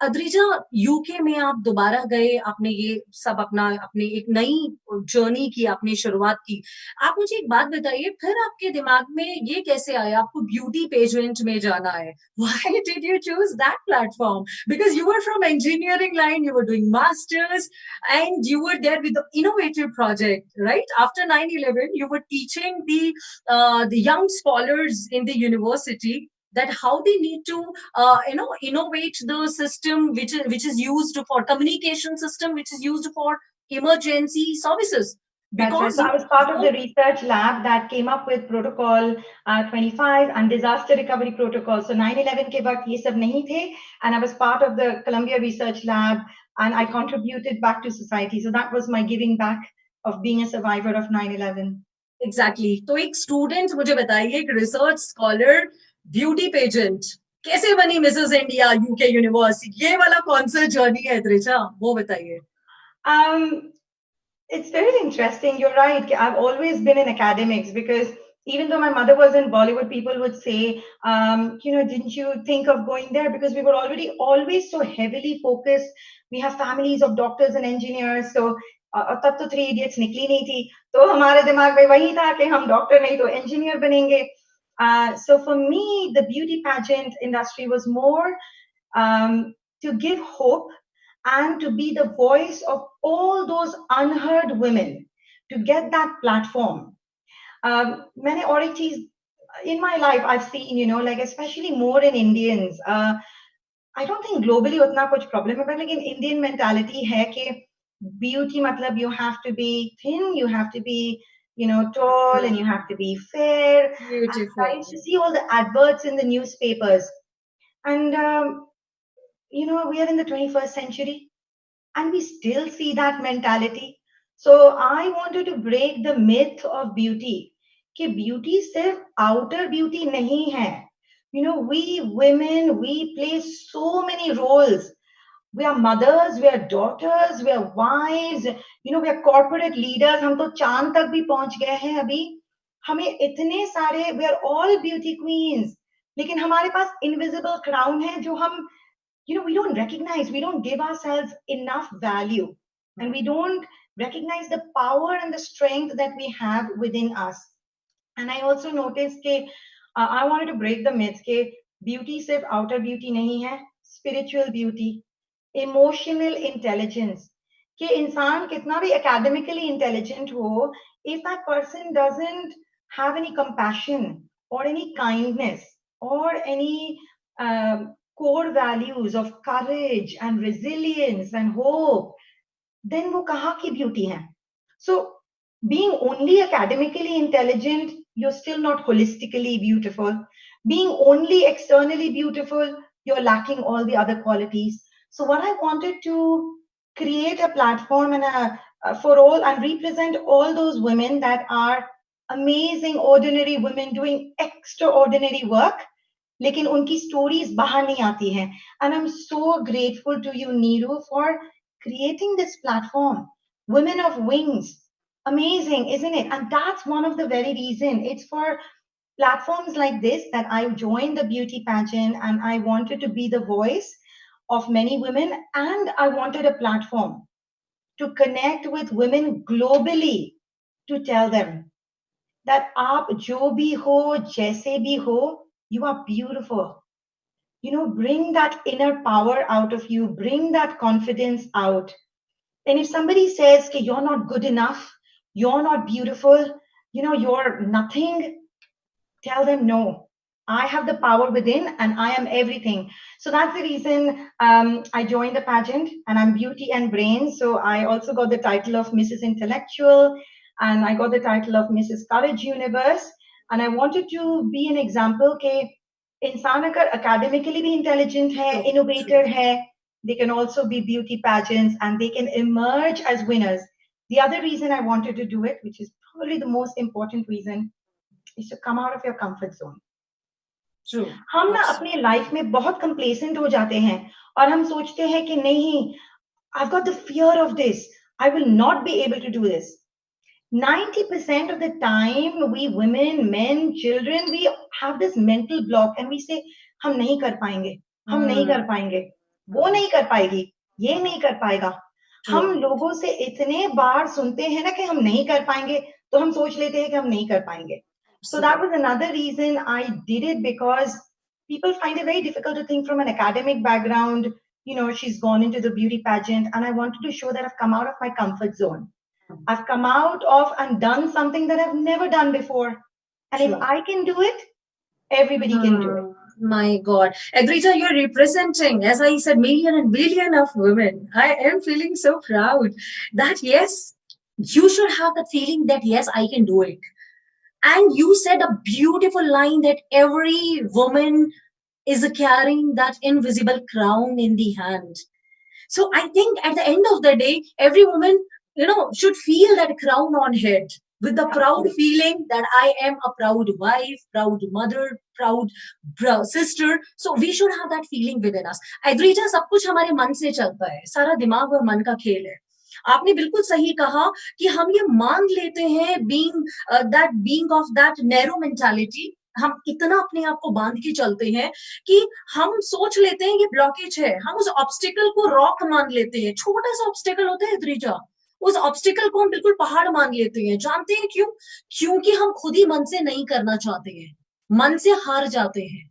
Adrija, UK में आप दोबारा गए, आपने ये सब अपना, अपने एक नई जर्नी की आपने शुरुआत की। आप मुझे एक बात बताइए, फिर आपके दिमाग में ये कैसे आया आपको ब्यूटी पेजेंट में जाना है? Why did you choose that platform? Because you were from engineering line, you were doing masters, and you were there with the innovative project, right? After 9/11, you were teaching the young scholars in the university that how they need to innovate the system which is used for communication system, which is used for emergency services, That's right. because So I was part of the research lab that came up with Protocol 25 and disaster recovery protocol. So 9/11 के वक्त ये सब नहीं थे, and I was part of the Columbia Research Lab, and I contributed back to society. So that was my giving back of being a survivor of 9/11. Exactly exactly. तो एक student मुझे बताइए, एक रिसर्च स्कॉलर, ब्यूटी पेजेंट, कैसे बनी Mrs India UK university, ये वाला कौन सा जर्नी है त्रिचा, वो बताइए। It's very interesting. You're right. I've always been in academics because even though my mother was in Bollywood, people would say, didn't you think of going there? Because we were already always so heavily focused. We have families of doctors and engineers. So तब तो 3 Idiots निकली नहीं थी, तो हमारे दिमाग में वही था कि हम डॉक्टर नहीं तो engineer बनेंगे. So for me, the beauty pageant industry was more to give hope and to be the voice of all those unheard women, to get that platform. मैंने और एक चीज in my life I've seen, like especially more in Indians. I don't think globally उतना कुछ problem है, but लेकिन Indian mentality है कि beauty मतलब you have to be thin, you have to be, tall, and you have to be fair. Beautiful. I used to see all the adverts in the newspapers, and we are in the 21st century, and we still see that mentality. So I wanted to break the myth of beauty. कि beauty सिर्फ outer beauty नहीं है. We women, we play so many roles. We are mothers, we are daughters, we are wives, we are corporate leaders. हम तो चांद तक भी पहुंच गए हैं अभी. हमें इतने सारे, we are all beauty queens. लेकिन हमारे पास invisible crown है जो हम, we don't recognize, we don't give ourselves enough value, and we don't recognize the power and the strength that we have within us. And I also noticed that I wanted to break the myth that beauty सिर्फ outer beauty नहीं है, spiritual beauty, emotional intelligence. कि इंसान कितना भी academically intelligent हो, if that person doesn't have any compassion or any kindness or any core values of courage and resilience and hope, then वो कहाँ की beauty है? So being only academically intelligent, you're still not holistically beautiful. Being only externally beautiful, you're lacking all the other qualities. So what I wanted to create a platform and for all and represent all those women that are amazing, ordinary women doing extraordinary work, लेकिन उनकी stories बाहर नहीं आती हैं. And I'm so grateful to you, Neeru, for creating this platform. Women of Wings. Amazing, isn't it? And that's one of the very reason. It's for platforms like this that I joined the beauty pageant, and I wanted to be the voice of many women, and I wanted a platform to connect with women globally, to tell them that aap jo bhi ho, jaise bhi ho, you are beautiful. You know, bring that inner power out of you, bring that confidence out. And if somebody says that you're not good enough, you're not beautiful, you know, you're nothing, tell them no. I have the power within and I am everything. So that's the reason I joined the pageant, and I'm beauty and brains. So I also got the title of Mrs. Intellectual, and I got the title of Mrs. Courage Universe. And I wanted to be an example that इंसान अगर academically भी intelligent है, innovator है, they can also be beauty pageants and they can emerge as winners. The other reason I wanted to do it, which is probably the most important reason, is to come out of your comfort zone. True. हम ना अपने life में बहुत complacent हो जाते हैं और हम सोचते हैं कि नहीं, I've got the fear of this, I will not be able to do this. 90% of the time, we women, men, children, we have this mental block and we say, हम नहीं कर पाएंगे, हम नहीं कर पाएंगे, वो नहीं कर पाएगी, ये नहीं कर पाएगा. हम लोगों से इतने बार सुनते हैं ना कि हम नहीं कर पाएंगे, तो हम सोच लेते हैं कि हम नहीं कर पाएंगे. So that was another reason I did it, because people find it very difficult to think from an academic background. You know, she's gone into the beauty pageant, and I wanted to show that I've come out of my comfort zone. I've come out of and done something that I've never done before. And if I can do it, everybody can do it. My God. Adrija, you're representing, as I said, million and billion of women. I am feeling so proud that yes, you should have that feeling that yes, I can do it. And you said a beautiful line that every woman is carrying that invisible crown in the hand. So I think at the end of the day, every woman, should feel that crown on head with the proud feeling that I am a proud wife, proud mother, proud sister. So we should have that feeling within us. Adrija, सब कुछ हमारे मन से चलता है, सारा दिमाग और मन का खेल है. आपने बिल्कुल सही कहा कि हम ये मान लेते हैं being of that narrow mentality. हम इतना अपने आप को बांध के चलते हैं कि हम सोच लेते हैं ये ब्लॉकेज है, हम उस ऑब्स्टिकल को रॉक मान लेते हैं. छोटा सा ऑब्स्टिकल होता है द्रिजा, उस ऑब्स्टिकल को हम बिल्कुल पहाड़ मान लेते हैं. जानते हैं क्यों? क्योंकि हम खुद ही मन से नहीं करना चाहते हैं, मन से हार जाते हैं.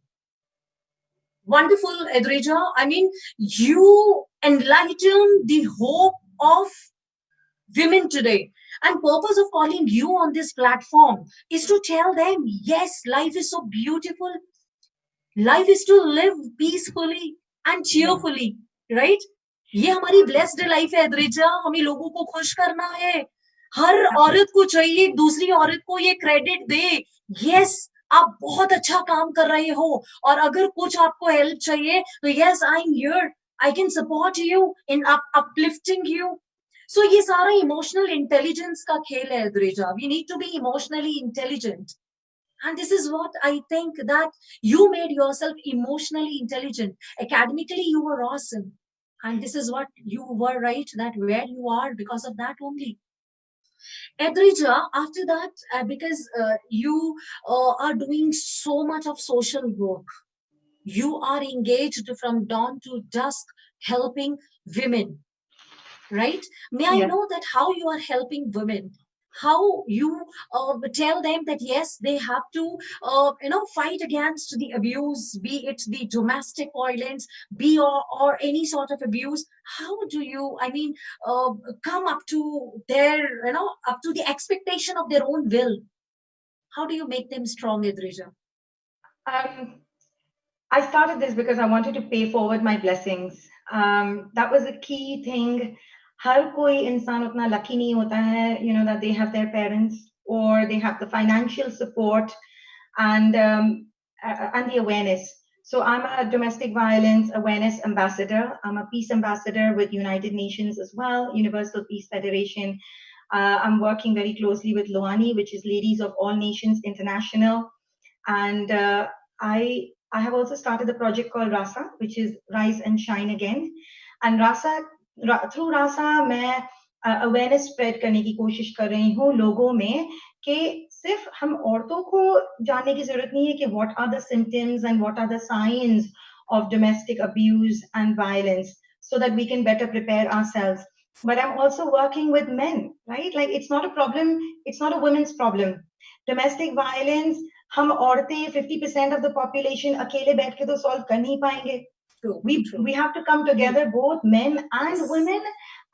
Wonderful, Adrija. I mean, you enlighten the hope of women today. And purpose of calling you on this platform is to tell them, yes, life is so beautiful. Life is to live peacefully and cheerfully, right? ये हमारी blessed life है अद्रिजा, हमें लोगों को खुश करना है. हर औरत को चाहिए दूसरी औरत को ये क्रेडिट दे, yes, आप बहुत अच्छा काम कर रहे हो, और अगर कुछ आपको हेल्प चाहिए तो yes, I'm here, I can support you in uplifting you. So ये सारा इमोशनल इंटेलिजेंस का खेल है Adrija. We need to be emotionally intelligent. And this is what I think, that you made yourself emotionally intelligent. Academically, you were awesome. And this is what you were, right? That where you are because of that only. Adrija, after that, because you are doing so much of social work, you are engaged from dawn to dusk helping women, right? May I know that how you are helping women? How you tell them that yes, they have to fight against the abuse, be it the domestic violence, be or any sort of abuse. How do you, come up to their, up to the expectation of their own will? How do you make them strong, Adrija? I started this because I wanted to pay forward my blessings. That was a key thing. हर कोई इंसान उतना lucky नहीं होता है, that they have their parents or they have the financial support and the awareness. So I'm a domestic violence awareness ambassador. I'm a peace ambassador with United Nations as well, Universal Peace Federation. I'm working very closely with Loani, which is Ladies of All Nations International. And I have also started a project called Rasa, which is Rise and Shine Again. And through Rasa, मैं awareness spread करने की कोशिश कर रही हूँ लोगों में कि सिर्फ हम औरतों को जानने की जरूरत नहीं है कि what are the symptoms and what are the signs of domestic abuse and violence so that we can better prepare ourselves. But I'm also working with men, right? Like it's not a problem, it's not a women's problem. Domestic violence, हम औरतें 50% of the population अकेले बैठ के तो solve कर नहीं पाएंगे. True, true. We have to come together, both men and Yes. women,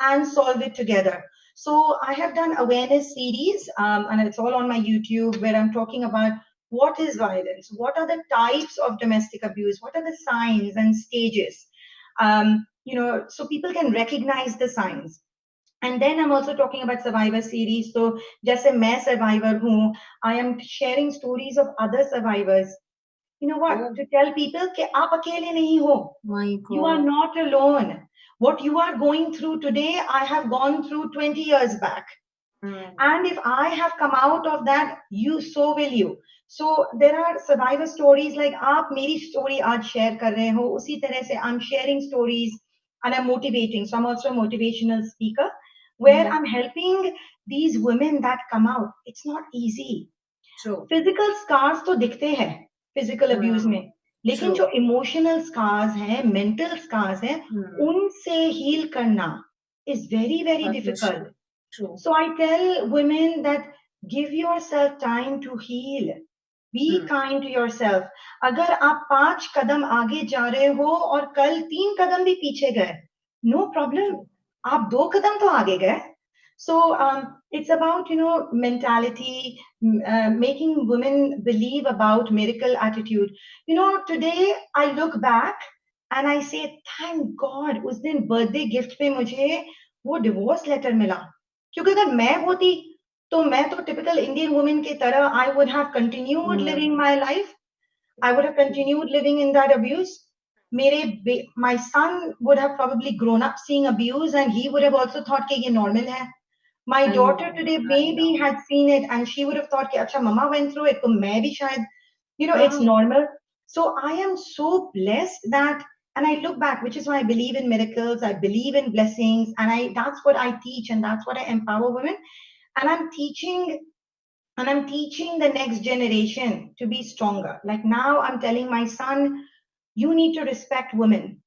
and solve it together. So I have done awareness series, and it's all on my YouTube, where I'm talking about what is violence, what are the types of domestic abuse, what are the signs and stages, so people can recognize the signs. And then I'm also talking about survivor series. So जैसे मैं survivor हूँ, I am sharing stories of other survivors. You know what? Oh. To tell people कि आप अकेले नहीं हो. My You are God. not alone. What you are going through today, I have gone through 20 years back. And if I have come out of that, so will you. So there are survivor stories like आप मेरी story आज share कर रहे हो, उसी तरह से I'm sharing stories and I'm motivating. So I'm also a motivational speaker where I'm helping these women that come out. It's not easy. True. Physical scars तो दिखते हैं physical abuse में, लेकिन जो emotional scars हैं, mental scars हैं, उनसे heal करना is very, very difficult. True. So I tell women that give yourself time to heal. Be kind to yourself. अगर आप 5 कदम आगे जा रहे हो और कल 3 कदम भी पीछे गए, no problem. आप 2 कदम तो आगे गए. So it's about mentality, making women believe about miracle attitude. Today I look back and I say thank God उस दिन birthday gift पे मुझे वो divorce letter मिला. क्योंकि अगर मैं होती तो मैं तो typical Indian woman की तरह I would have continued living my life. I would have continued living in that abuse. My son would have probably grown up seeing abuse and he would have also thought कि ये normal है. My daughter today maybe had seen it and she would have thought कि अच्छा mama went through it तो मैं भी शायद it's normal. So I am so blessed that, and I look back, which is why I believe in miracles, I believe in blessings, and that's what I teach and that's what I empower women. And I'm teaching the next generation to be stronger. Like now I'm telling my son, you need to respect women.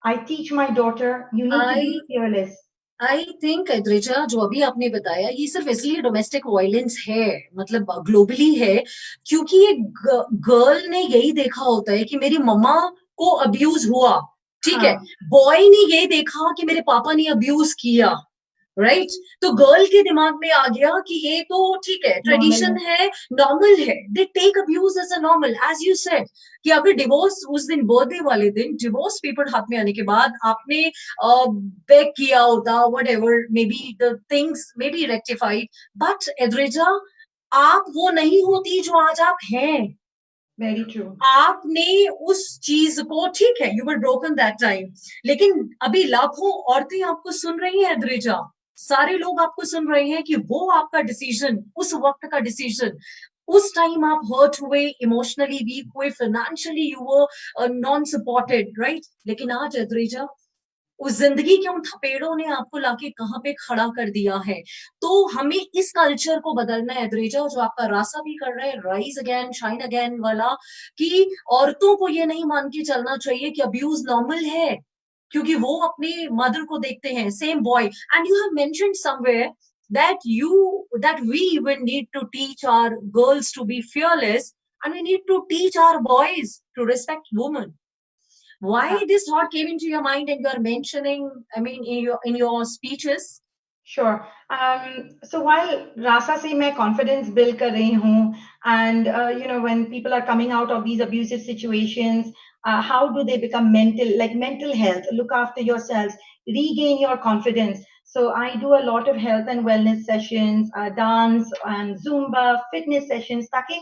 I teach my daughter, you need to be fearless. I think Adrija जो अभी आपने बताया ये सिर्फ इसलिए domestic violence है मतलब globally है क्योंकि ये गर्ल ने यही देखा होता है कि मेरी मम्मा को अब्यूज हुआ ठीक है बॉय ने यही देखा कि मेरे पापा ने अब्यूज किया राइट तो गर्ल के दिमाग में आ गया कि ये तो ठीक है ट्रेडिशन है नॉर्मल है they take abuse as a normal as you said कि अगर डिवोर्स उस दिन बर्थडे वाले दिन डिवोर्स पेपर हाथ में आने के बाद आपने बेक किया होता whatever may be the things may be rectified but Adrija आप वो नहीं होती जो आज आप हैं वेरी ट्रू आपने उस चीज को ठीक है you were broken that time लेकिन अभी लाखों औरतें आपको सुन रही हैं एद्रिजा सारे लोग आपको सुन रहे हैं कि वो आपका डिसीजन उस वक्त का डिसीजन उस टाइम आप हर्ट हुए इमोशनली वीक हुए financially you were non supported right लेकिन आज एद्रिजा उस जिंदगी के उन थपेड़ों ने आपको लाके कहाँ पे खड़ा कर दिया है तो हमें इस कल्चर को बदलना है एद्रिजा जो आपका रास्ता भी कर रहे हैं राइज अगेन शाइन अगेन वाला कि औरतों को ये नहीं मान के चलना चाहिए कि अब्यूज नॉर्मल है क्योंकि वो अपने मदर को देखते हैं same boy and you have mentioned somewhere that we even need to teach our girls to be fearless and we need to teach our boys to respect women. Why this thought came into your mind and you're mentioning, I mean, in your speeches? Sure. So while Rasa say मैं confidence build कर रही हूँ, and when people are coming out of these abusive situations, how do they become mental health? Look after yourselves, regain your confidence. So I do a lot of health and wellness sessions, dance and Zumba, fitness sessions, ताकि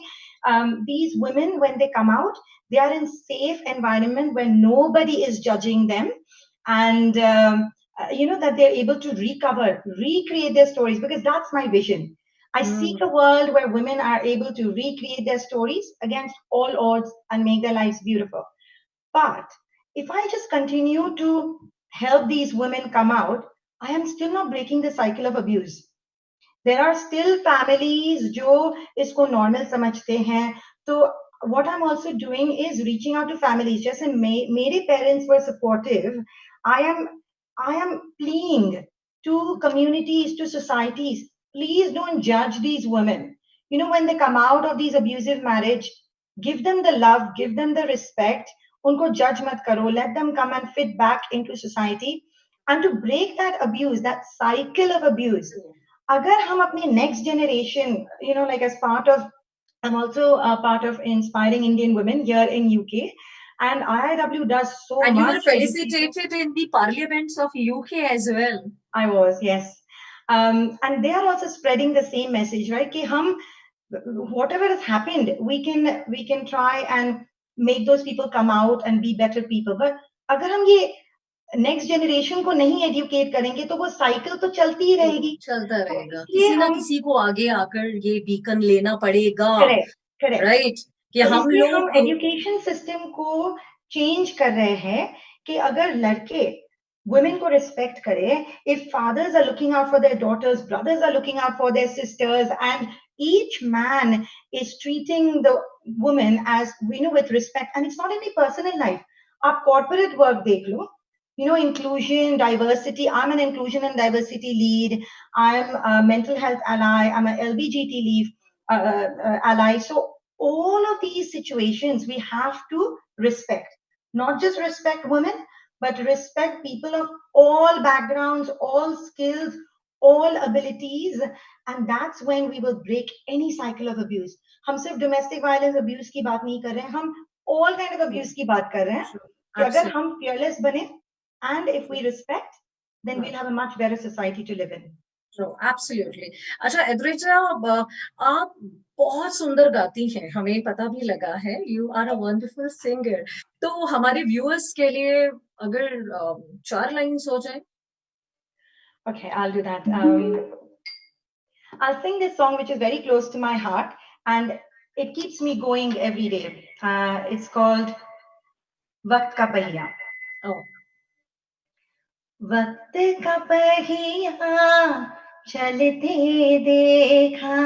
these women when they come out, they are in safe environment where nobody is judging them, and that they're able to recover, recreate their stories, because that's my vision. I seek a world where women are able to recreate their stories against all odds and make their lives beautiful. But if I just continue to help these women come out, I am still not breaking the cycle of abuse. There are still families जो इसको normal समझते हैं. तो what I'm also doing is reaching out to families. जैसे मेरे parents were supportive. I am pleading to communities, to societies. Please don't judge these women. You know, when they come out of these abusive marriage, give them the love, give them the respect. उनको judge मत करो. Let them come and fit back into society. And to break that abuse, that cycle of abuse, agar hum apni next generation, you know, like as part of, I'm also a part of Inspiring Indian Women here in UK, and IIW does so And you much. were felicitated in the parliaments of UK as well. I was, yes. And they are also spreading the same message, right? कि हम, whatever has happened, we can try and make those people come out and be better people. But अगर हम ये next generation को नहीं educate करेंगे तो वो साइकिल तो चलती ही रहेगी. चलता रहेगा. इसलिए किसी ना हम, किसी को आगे आकर ये बीकन लेना पड़ेगा. करेक्ट करेक्ट, राइट, कि तो हम इसलिए हम लोग एजुकेशन सिस्टम को चेंज कर रहे हैं कि अगर लड़के women को रिस्पेक्ट करें, if fathers are looking out for their daughters, brothers are looking out for their sisters, and each man is treating the woman as, you know, with respect, and it's not in the personal life. आप corporate work देख लो, you know, inclusion, diversity. I'm an inclusion and diversity lead. I'm a mental health ally. I'm an LBGT leave ally. So all of these situations we have to respect, not just respect women, but respect people of all backgrounds, all skills, all abilities, and that's when we will break any cycle of abuse. हम सिर्फ domestic violence abuse की बात नहीं कर रहे हैं, हम all kind of abuse की बात कर रहे हैं कि अगर हम fearless बने, and if we respect, then we'll have a much better society to live in. Absolutely. अच्छा एड्रिजा, आप बहुत सुंदर गाती हैं, हमें पता भी लगा है. You are a wonderful singer. तो हमारे व्यूअर्स के लिए अगर 4 लाइन्स हो जाए. Okay, I'll do that. I'll sing this song which is very close to my heart and it keeps me going every day. It's called Waqt Ka Pahiya. Oh. वक्त का पहिया चलते देखा,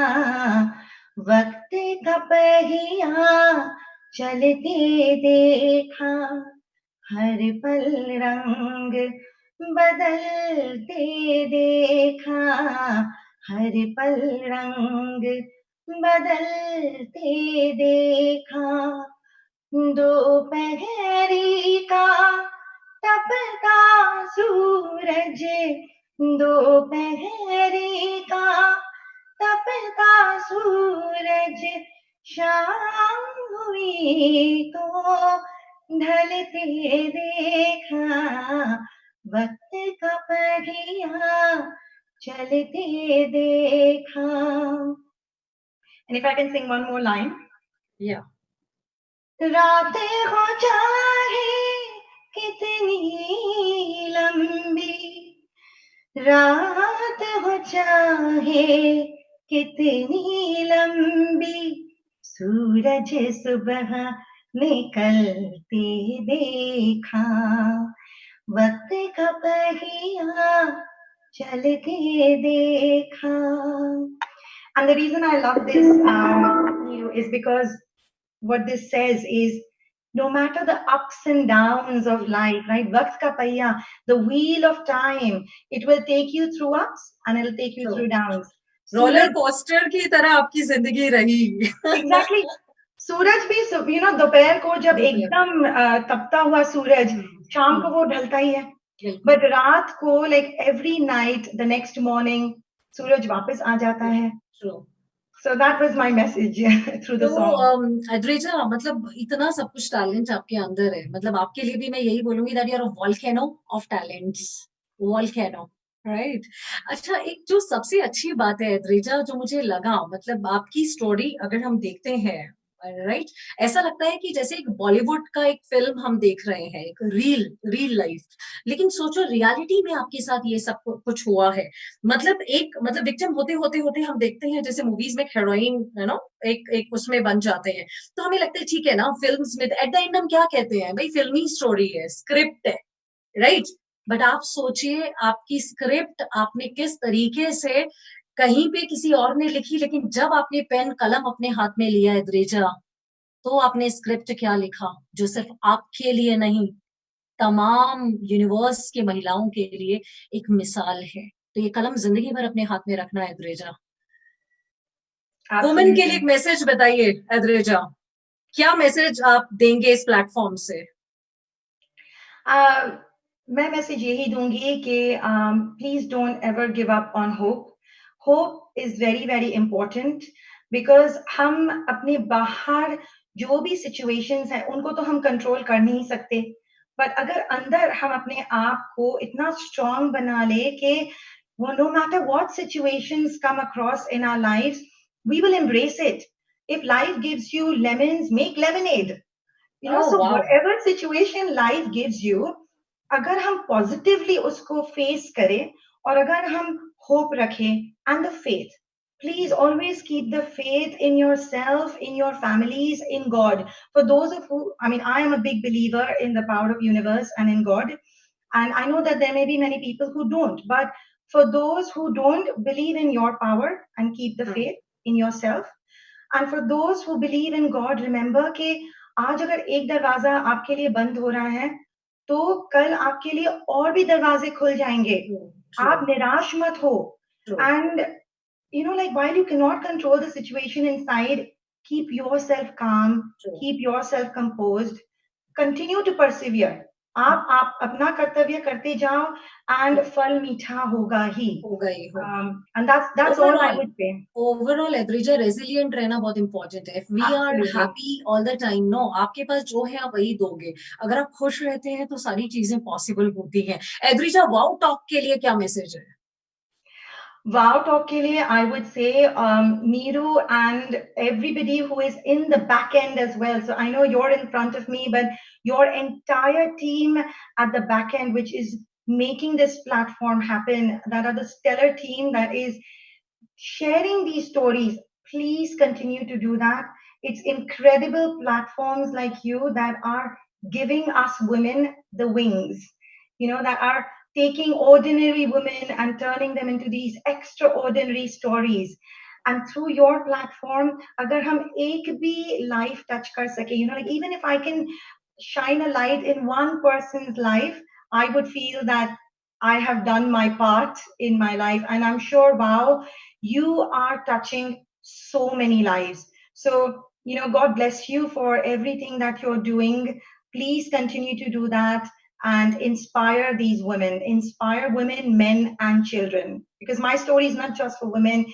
वक्त का पहिया चलते देखा, हर पल रंग बदलते देखा, हर पल रंग बदलते देखा, दोपहरी का तपता सूरज, दोपहरी का तपता सूरज, शाम हुई तो ढलते देखा, वक्त का पहिया चलते देखा. And if I can sing one more line. Yeah. रात हो चाहे कितनी लंबी, रात हो चाहे कितनी लंबी, सूरज सुबह निकलते देखा, वक्त का पहिया चलते देखा. And the reason I love this is because what this says is, no matter the ups and downs of life, right? Waqt ka pahiya, the wheel of time, it will take you through ups and it'll take you through downs. Roller coaster की तरह आपकी जिंदगी रही. Exactly. सूरज भी, you know, दोपहर को जब एकदम तपता हुआ सूरज, शाम को वो ढलता ही है. But रात को, like every night, the next morning, सूरज वापस आ जाता है. True. So that was my message through the song. एड्रिजा, मतलब इतना सब कुछ टैलेंट आपके अंदर है. मतलब आपके लिए भी मैं यही बोलूंगी that you are a volcano of talents. Volcano, right? अच्छा, एक जो सबसे अच्छी बात है एड्रिजा, जो मुझे लगा, मतलब आपकी स्टोरी अगर हम देखते हैं, राइट, ऐसा लगता है कि जैसे एक बॉलीवुड का एक फिल्म हम देख रहे हैं, एक रियल लाइफ. लेकिन सोचो रियलिटी में आपके साथ ये सब कुछ हुआ है. मतलब विक्टिम होते होते होते हम देखते हैं जैसे मूवीज में हीरोइन, यू नो, एक उसमें बन जाते हैं. तो हमें लगता है ठीक है ना, फिल्म्स में एट द एंड हम क्या कहते हैं, भाई फिल्मी स्टोरी है, स्क्रिप्ट है, राइट. बट आप सोचिए आपकी स्क्रिप्ट आपने किस तरीके से कहीं पे किसी और ने लिखी, लेकिन जब आपने पेन कलम अपने हाथ में लिया अद्रिजा, तो आपने स्क्रिप्ट क्या लिखा, जो सिर्फ आपके लिए नहीं, तमाम यूनिवर्स के महिलाओं के लिए एक मिसाल है। तो ये कलम जिंदगी भर अपने हाथ में रखना है अद्रिजा। वुमेन के लिए एक Absolutely. मैसेज बताइए अद्रिजा, क्या मैसेज आप देंगे इस प्लेटफॉर्म से? Uh, मैं मैसेज यही दूंगी कि please don't ever give up on hope. Hope is very very important, because हम अपने बाहर जो भी सिचुएशंस हैं उनको तो हम कंट्रोल कर नहीं सकते, बट अगर अंदर हम अपने आप को इतना स्ट्रांग बना ले कि वो no matter what situations come across in our lives, we will embrace it. If life gives you lemons, make lemonade. Oh So wow, whatever situation life gives you, अगर हम पॉजिटिवली उसको फेस करें और अगर हम होप रखें and the faith, please always keep the faith in yourself, in your families, in God. For those of who, I mean, I am a big believer in the power of universe and in God, and I know that there may be many people who don't, but for those who don't, believe in your power and keep the faith in yourself. And for those who believe in God, remember कि आज अगर एक दरवाजा आपके लिए बंद हो रहा है, तो कल आपके लिए और भी दरवाजे खुल जाएंगे. आप निराश मत हो. And like while you cannot control the situation inside, keep yourself calm, keep yourself composed, continue to persevere. आप अपना कर्तव्य करते जाओ एंड फल मीठा होगा ही. होगा ही होगा। And that's all I would say. Overall average resilient रहना बहुत इंपॉर्टेंट है। If we are Absolutely. Happy all the time, no, आपके पास जो है आप वही दोगे। अगर आप खुश रहते हैं तो सारी चीजें पॉसिबल होती हैं। एवरेजा, वाओ टॉक के लिए क्या मैसेज है? Wow Talk के लिए, I would say, Neeru and everybody who is in the back end as well. So I know you're in front of me, but your entire team at the back end, which is making this platform happen, that are the stellar team that is sharing these stories. Please continue to do that. It's incredible platforms like you that are giving us women the wings, that are taking ordinary women and turning them into these extraordinary stories. And through your platform, agar hum ek bhi life touch kar sake, like even if I can shine a light in one person's life, I would feel that I have done my part in my life. And I'm sure, wow, you are touching so many lives. So, God bless you for everything that you're doing. Please continue to do that and inspire these women, inspire women, men, and children. Because my story is not just for women,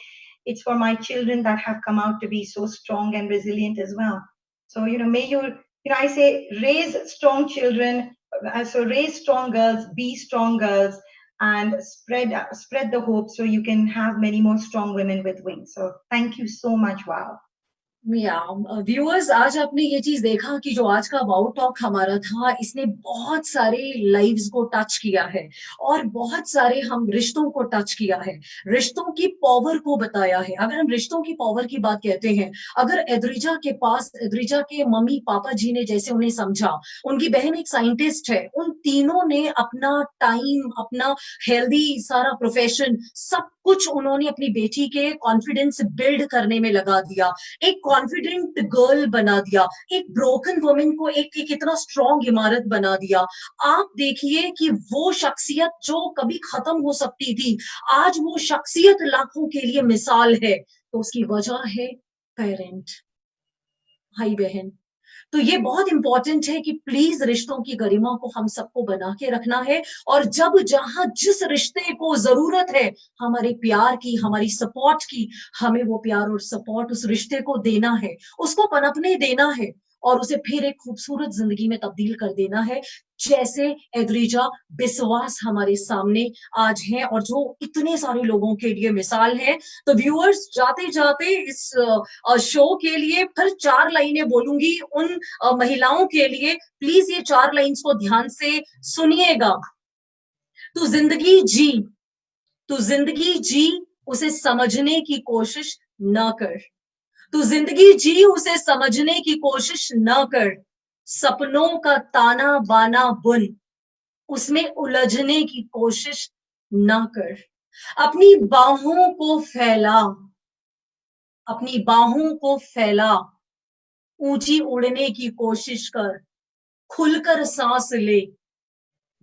it's for my children that have come out to be so strong and resilient as well. So, may I say, raise strong children, so raise strong girls, be strong girls, and spread the hope so you can have many more strong women with wings. So thank you so much. Wow. Viewers, आज आपने ये चीज देखा कि जो आज का wow talk हमारा था, इसने बहुत सारे लाइव्स को टच किया है और बहुत सारे हम रिश्तों को टच किया है, रिश्तों की पावर को बताया है। अगर हम रिश्तों की पावर की बात कहते हैं, अगर एद्रिजा के पास, एद्रिजा के मम्मी पापा जी ने जैसे उन्हें समझा, उनकी बहन एक साइंटिस्ट है, उन तीनों ने अपना टाइम, अपना हेल्दी सारा प्रोफेशन, सब कुछ उन्होंने अपनी बेटी के कॉन्फिडेंस बिल्ड करने में लगा दिया, एक कॉन्फिडेंट गर्ल बना दिया, एक ब्रोकन वुमेन को एक इतना स्ट्रॉन्ग इमारत बना दिया। आप देखिए कि वो शख्सियत जो कभी खत्म हो सकती थी, आज वो शख्सियत लाखों के लिए मिसाल है। तो उसकी वजह है पेरेंट, भाई बहन। तो ये बहुत इंपॉर्टेंट है कि प्लीज रिश्तों की गरिमा को हम सबको बना के रखना है, और जब जहां जिस रिश्ते को जरूरत है हमारे प्यार की, हमारी सपोर्ट की, हमें वो प्यार और सपोर्ट उस रिश्ते को देना है, उसको पनपने देना है और उसे फिर एक खूबसूरत जिंदगी में तब्दील कर देना है, जैसे एद्रिजा बिस्वास हमारे सामने आज हैं और जो इतने सारे लोगों के लिए मिसाल है। तो व्यूअर्स, जाते जाते इस शो के लिए फिर 4 लाइनें बोलूंगी उन महिलाओं के लिए, प्लीज ये 4 लाइन्स को ध्यान से सुनिएगा। तू जिंदगी जी, तू जिंदगी जी, उसे समझने की कोशिश ना कर। तू जिंदगी जी, उसे समझने की कोशिश ना कर। सपनों का ताना बाना बुन, उसमें उलझने की कोशिश ना कर। अपनी बाहों को फैला, अपनी बाहों को फैला, ऊंची उड़ने की कोशिश कर, खुलकर सांस ले,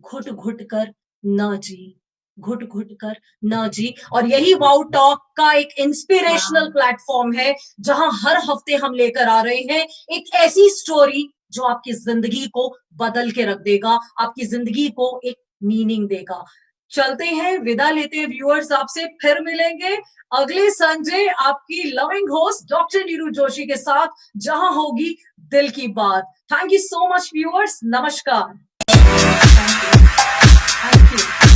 घुट घुट कर न जी, घुट घुट कर न जी। और यही वाउ टॉक का एक इंस्पिरेशनल प्लेटफॉर्म है, जहां हर हफ्ते हम लेकर आ रहे हैं एक ऐसी स्टोरी जो आपकी जिंदगी को बदल के रख देगा, आपकी जिंदगी को एक मीनिंग देगा। चलते हैं, विदा लेते हैं व्यूअर्स, आपसे फिर मिलेंगे अगले संडे आपकी loving host doctor Neeru Joshi के साथ, जहां होगी दिल की बात। Thank you so much viewers, नमस्कार। Thank you.